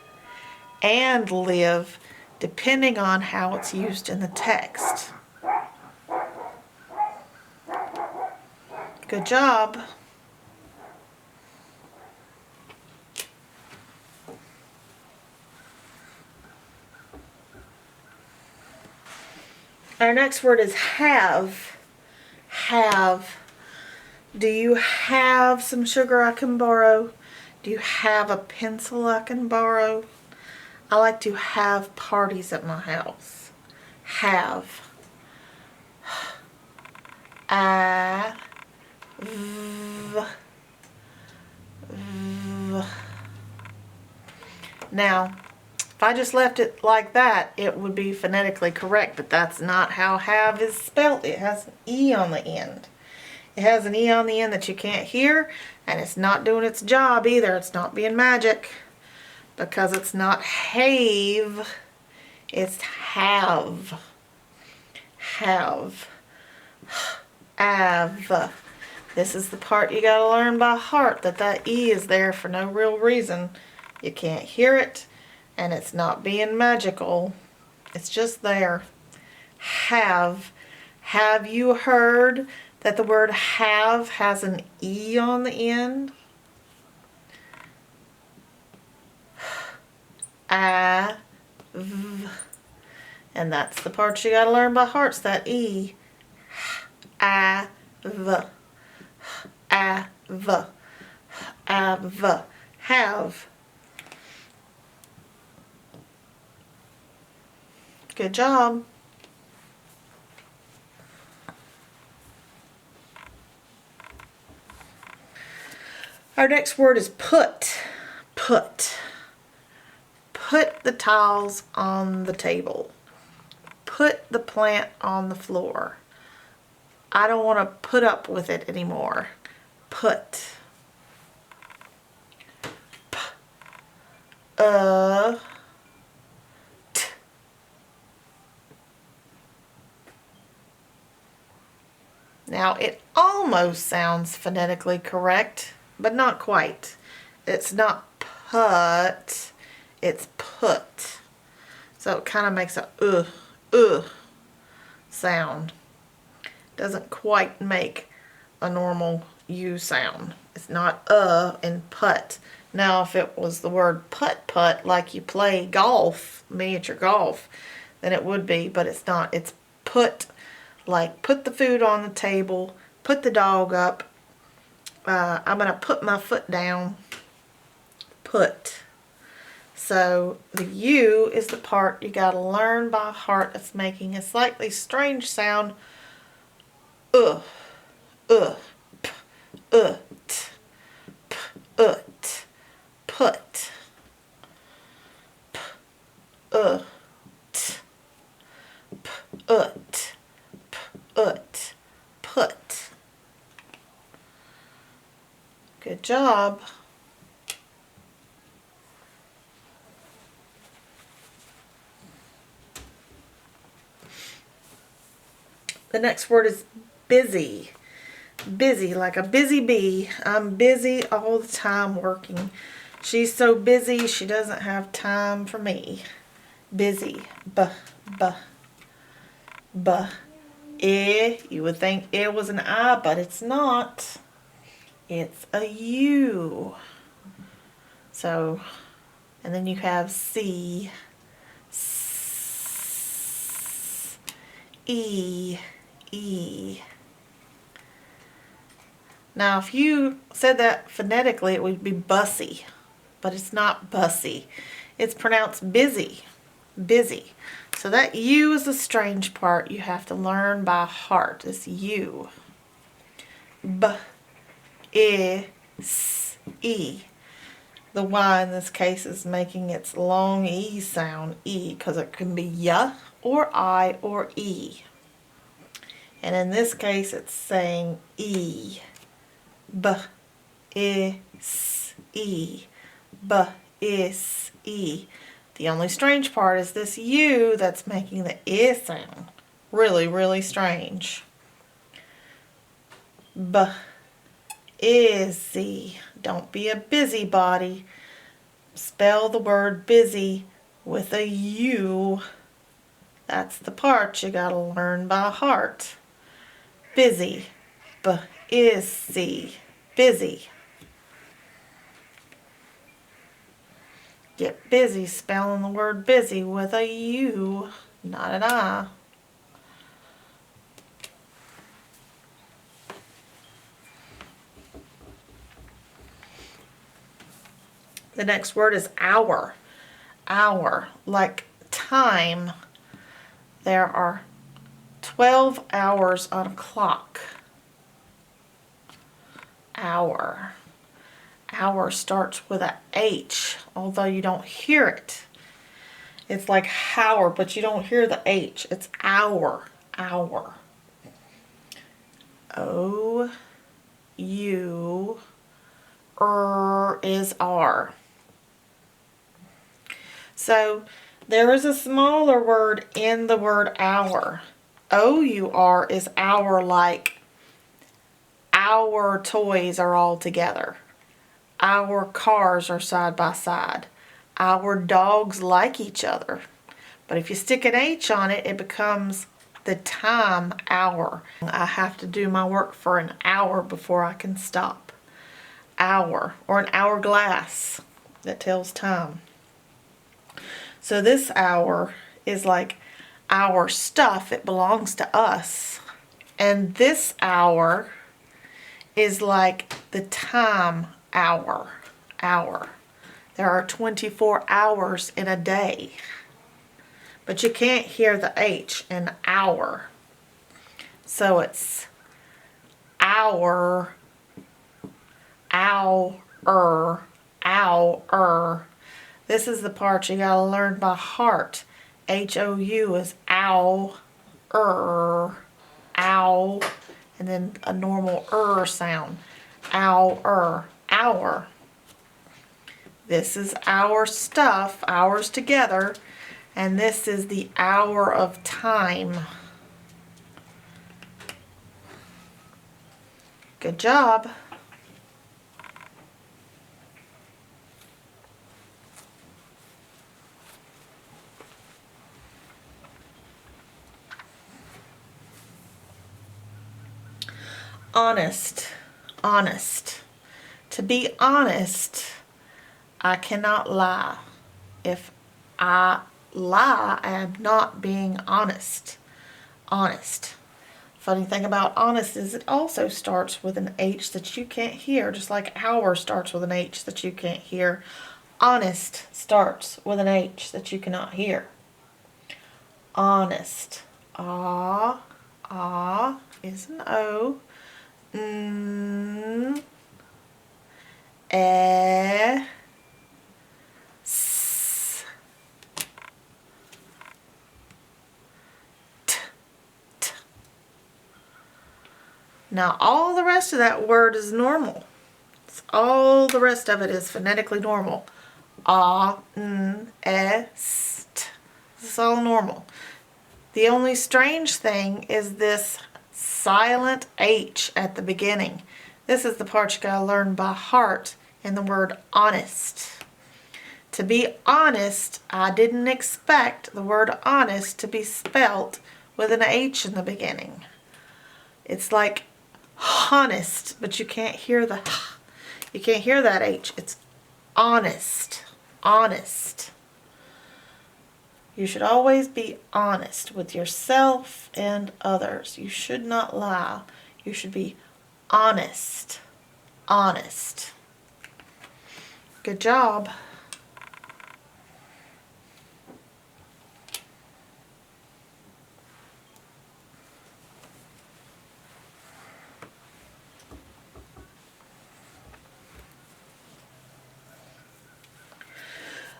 and live depending on how it's used in the text. Good job. Our next word is have. Have. Do you have some sugar I can borrow? Do you have a pencil I can borrow? I like to have parties at my house. Have. I. V. V. Now, if I just left it like that, it would be phonetically correct, but that's not how have is spelled. It has an E on the end. It has an E on the end that you can't hear, and it's not doing its job either. It's not being magic because it's not have, it's have. Have. Have. This is the part you gotta learn by heart, that E is there for no real reason. You can't hear it, and it's not being magical. It's just there. Have. Have you heard that the word have has an E on the end? I, v. And that's the part you gotta learn by heart, it's that E. I, v. I, v. I, v. Have. Good job. Our next word is put. Put. Put the tiles on the table. Put the plant on the floor. I don't want to put up with it anymore. Put. P. T. Now it almost sounds phonetically correct, but not quite. It's not put, it's put. So it kind of makes a sound. Doesn't quite make a normal U sound. It's not and put. Now if it was the word putt-putt, like you play golf, miniature golf, then it would be, but it's not. It's put, like put the food on the table, put the dog up, I'm going to put my foot down, put. So the U is the part you got to learn by heart. It's making a slightly strange sound. P, t, p, t, put. P, t, p, put. Good job. The next word is busy. Busy, like a busy bee. I'm busy all the time working. She's so busy she doesn't have time for me. Busy. B. You would think it was an I, but it's not. It's a U. So, and then you have C, S, E. Now, if you said that phonetically, it would be bussy, but it's not bussy. It's pronounced busy, busy. So that U is the strange part. You have to learn by heart. It's U. B, I, S, E. The Y in this case is making its long E sound, E, because it can be Y or I or E. And in this case it's saying E. B, I, S, E. B, I, S, E. The only strange part is this U that's making the I sound. Really, really strange. B, I, Z. Don't be a busybody. Spell the word busy with a U. That's the part you gotta learn by heart. Busy. B-I-Z. Busy. Get busy spelling the word busy with a U, not an I. The next word is hour. Hour, like time. There are 12 hours on a clock. Hour. Hour starts with a H, although you don't hear it. It's like hour, but you don't hear the H. It's hour. Hour. O, U, is R. So there is a smaller word in the word hour. O-U-R is hour, like our toys are all together. Our cars are side by side. Our dogs like each other. But if you stick an H on it, it becomes the time hour. I have to do my work for an hour before I can stop. Hour, or an hourglass that tells time. So this hour is like our stuff. It belongs to us. And this hour is like the time hour. Hour. There are 24 hours in a day. But you can't hear the H in hour. So it's hour, hour, hour. This is the part you gotta learn by heart. H-O-U is ow, ow, and then a normal sound. Hour, hour. This is our stuff, ours together, and this is the hour of time. Good job. Honest, honest. To be honest, I cannot lie. If I lie, I am not being honest. Honest. Funny thing about honest is it also starts with an H that you can't hear, just like hour starts with an H that you can't hear. Honest starts with an H that you cannot hear. Honest. Ah is an O. S, t, t. Now all the rest of that word is normal. All the rest of it is phonetically normal. S, t. This is all normal. The only strange thing is this silent H at the beginning. This is the part you gotta learn by heart in the word honest. To be honest, I didn't expect the word honest to be spelt with an H in the beginning. It's like honest, but you can't hear the you can't hear that H. It's honest. Honest. You should always be honest with yourself and others. You should not lie. You should be honest. Honest. Good job.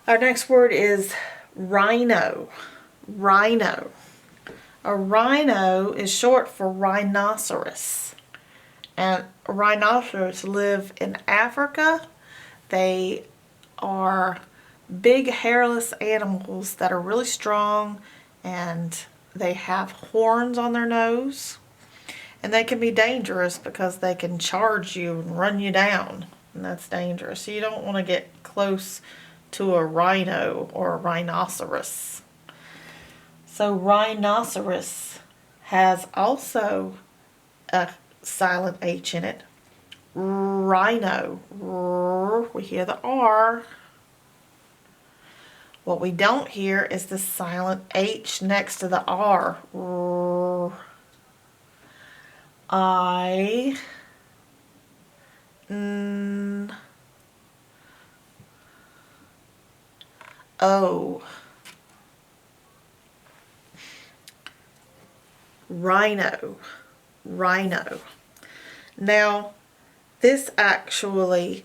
Our next word is rhino. Rhino. A rhino is short for rhinoceros. And rhinoceros live in Africa. They are big hairless animals that are really strong, and they have horns on their nose. And they can be dangerous because they can charge you and run you down. And that's dangerous. So you don't want to get close to a rhino or a rhinoceros. So rhinoceros has also a silent H in it. Rhino. We hear the R. What we don't hear is the silent H next to the R. I. N. O. Rhino. Rhino. Now, this actually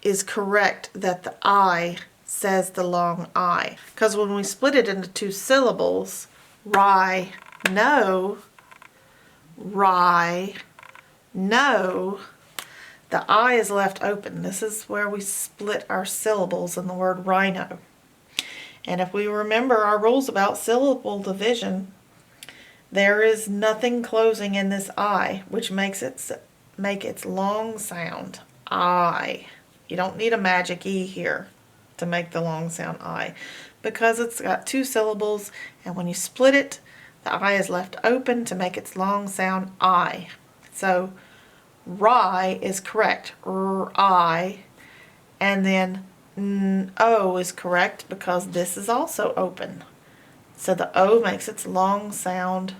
is correct that the I says the long I. Because when we split it into two syllables, no, no, the I is left open. This is where we split our syllables in the word rhino. And if we remember our rules about syllable division, there is nothing closing in this I, which makes it make its long sound, I. You don't need a magic E here to make the long sound I, because it's got two syllables, and when you split it, the I is left open to make its long sound I. So rye is correct, I, and then O is correct because this is also open. So the O makes its long sound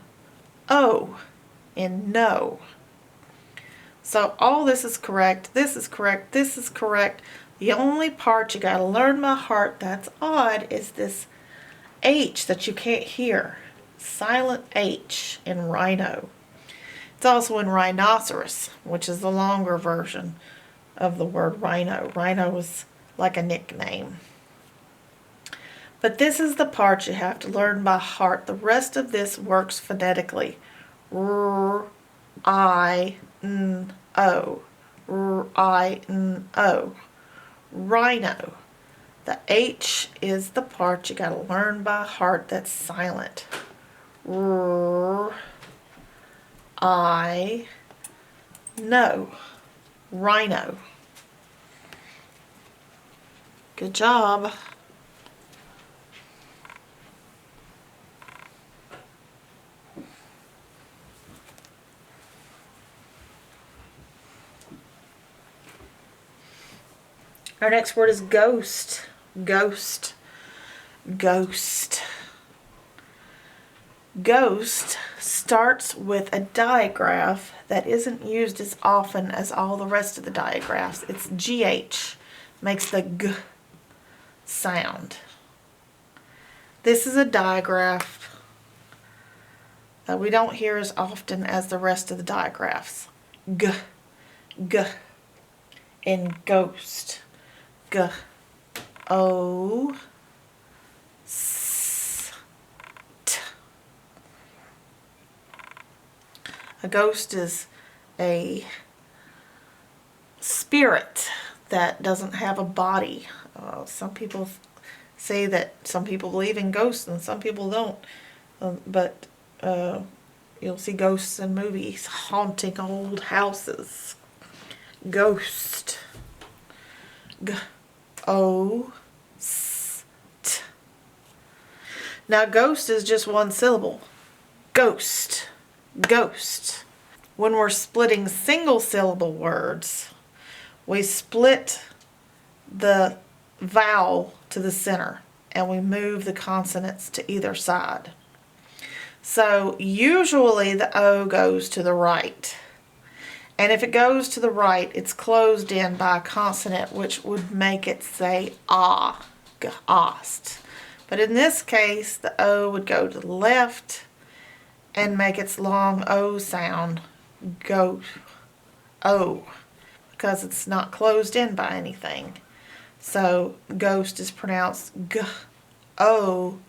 O in no. So all this is correct, this is correct, this is correct. The only part you gotta learn by heart that's odd is this H that you can't hear. Silent H in rhino. It's also in rhinoceros, which is the longer version of the word rhino. Rhino is like a nickname. But this is the part you have to learn by heart. The rest of this works phonetically. R, I, N, O. R, I, N, O. Rhino. The H is the part you gotta learn by heart that's silent. R, I, no. Rhino. Good job. Our next word is ghost. Ghost. Ghost. Ghost starts with a digraph that isn't used as often as all the rest of the digraphs. It's GH. Makes the G sound. This is a digraph that we don't hear as often as the rest of the digraphs. G. G. In ghost. G. O. S. T. A ghost is a spirit that doesn't have a body. Some people say that some people believe in ghosts and some people don't. But you'll see ghosts in movies haunting old houses. Ghost. G. O. S. T. Now ghost is just one syllable. Ghost. Ghost. When we're splitting single syllable words, we split the vowel to the center and we move the consonants to either side. So usually the O goes to the right. And if it goes to the right, it's closed in by a consonant which would make it say ah, ost. But in this case, the O would go to the left and make its long O sound go O, because it's not closed in by anything. So ghost is pronounced G-O-st.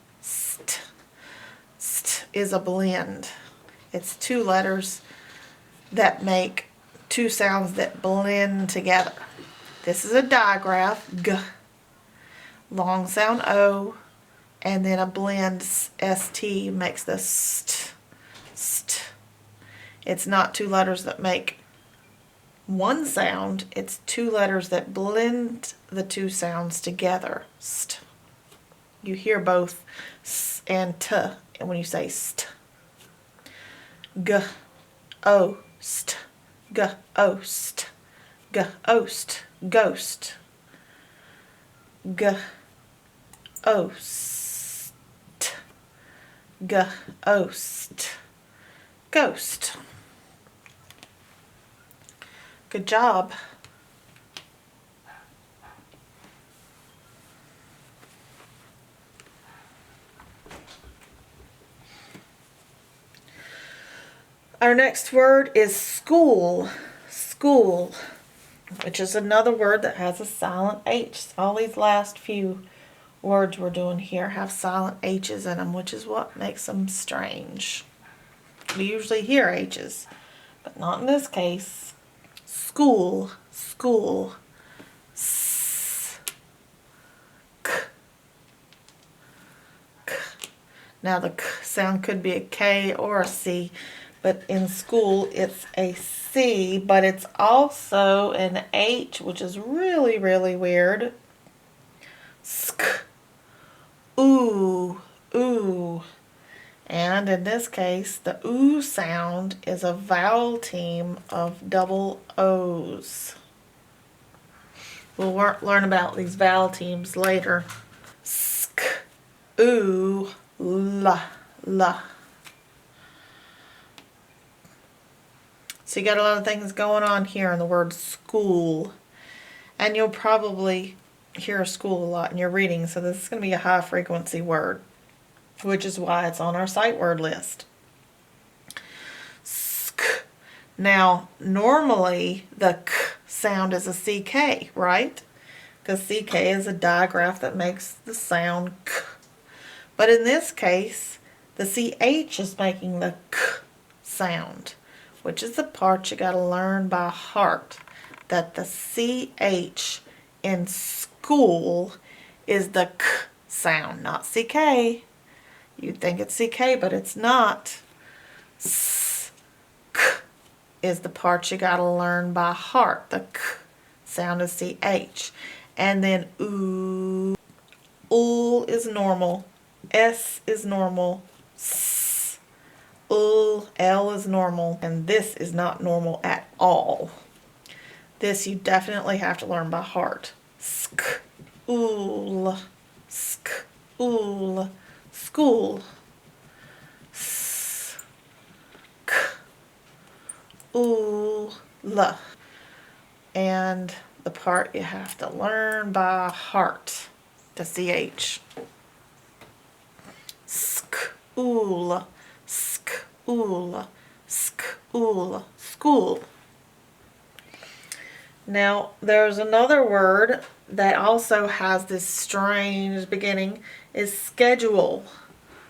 St is a blend. It's two letters that make two sounds that blend together. This is a digraph, G, long sound O, and then a blend ST makes the st, st. It's not two letters that make one sound, it's two letters that blend the two sounds together. St. You hear both s and t when you say st. G-O-st, g-o-st, g-ost, ghost, g-ost, g-ost, ghost. Good job. Our next word is school. School, which is another word that has a silent H. All these last few words we're doing here have silent H's in them, which is what makes them strange. We usually hear H's, but not in this case. School, school. S, k, k. Now the k sound could be a K or a C, but in school it's a C, but it's also an H, which is really, really weird. Sk, ooh, ooh. And in this case, the ooh sound is a vowel team of double O's. We'll learn about these vowel teams later. Sk, ooh, la, la. So you got a lot of things going on here in the word school. And you'll probably hear school a lot in your reading, so this is going to be a high frequency word, which is why it's on our sight word list. Sk. Now, normally the k sound is a CK, right? Because CK is a digraph that makes the sound k. But in this case, the CH is making the k sound, which is the part you got to learn by heart. That the CH in school is the k sound, not CK. You'd think it's CK, but it's not. S, k is the part you got to learn by heart. The k sound is CH. And then ooh. Ool is normal. S is normal. S, ool, L is normal. And this is not normal at all. This you definitely have to learn by heart. Sk, ool, sk, ool. School. S, k, ool, la. And the part you have to learn by heart, the CH. Sk, ool, sk, ool, sk, ool, school. Now, there's another word that also has this strange beginning, is schedule.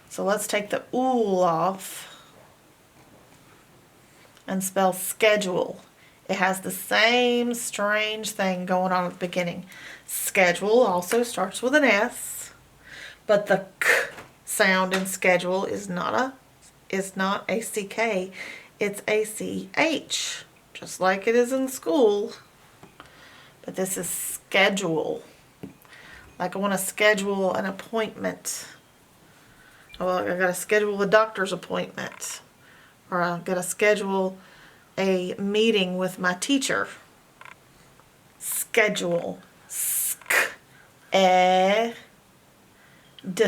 So let's take the ool off and spell schedule. It has the same strange thing going on at the beginning. Schedule also starts with an S, but the k sound in schedule is not a CK, it's a CH, just like it is in school. But this is schedule. Like I want to schedule an appointment. Well, I got to schedule a doctor's appointment. Or I got to schedule a meeting with my teacher. Schedule. Sk, e, d.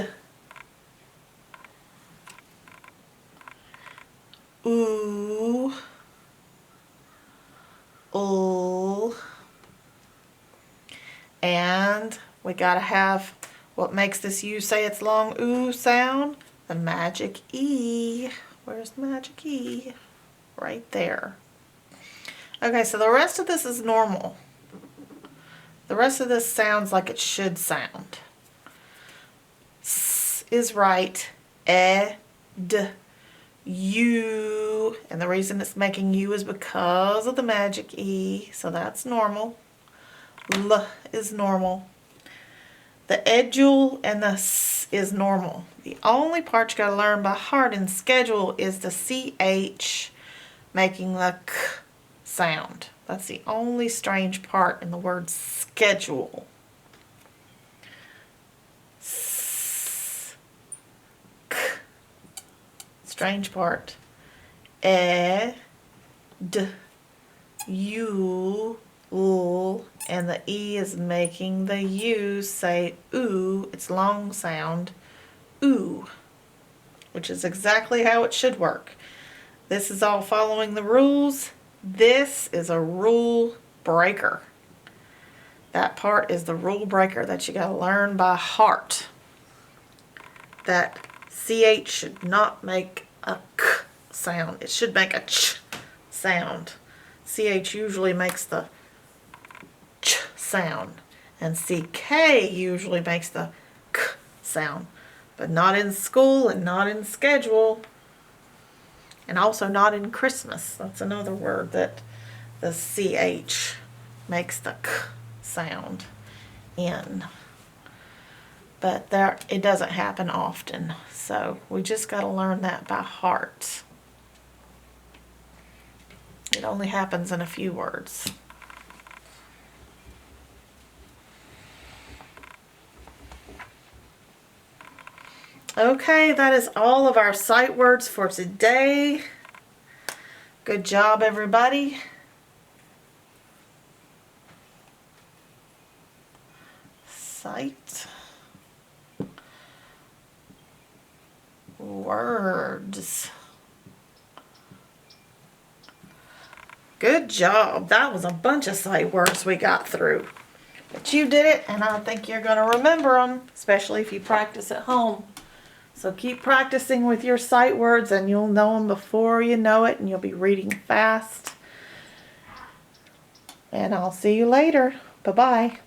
Ooh. Ul. And we gotta have what makes this U say its long ooh sound, the magic E. Where's the magic E? Right there. Okay, so the rest of this is normal. The rest of this sounds like it should sound. S is right. D, U. And the reason it's making U is because of the magic E. So that's normal. L is normal. The edule and the S is normal. The only part you gotta learn by heart in schedule is the CH making the K sound. That's the only strange part in the word schedule. S, K. Strange part. E, D, U, L, and the E is making the U say ooh. It's long sound. Ooh. Which is exactly how it should work. This is all following the rules. This is a rule breaker. That part is the rule breaker that you gotta learn by heart. That CH should not make a K sound. It should make a Ch sound. CH usually makes the Ch sound. And CK usually makes the K sound. But not in school and not in schedule. And also not in Christmas. That's another word that the CH makes the K sound in. But there, it doesn't happen often. So we just got to learn that by heart. It only happens in a few words. Okay, that is all of our sight words for today. Good job, everybody. Sight words. Good job. That was a bunch of sight words we got through. But you did it, and I think you're going to remember them, especially if you practice at home. So keep practicing with your sight words, and you'll know them before you know it, and you'll be reading fast. And I'll see you later. Bye-bye.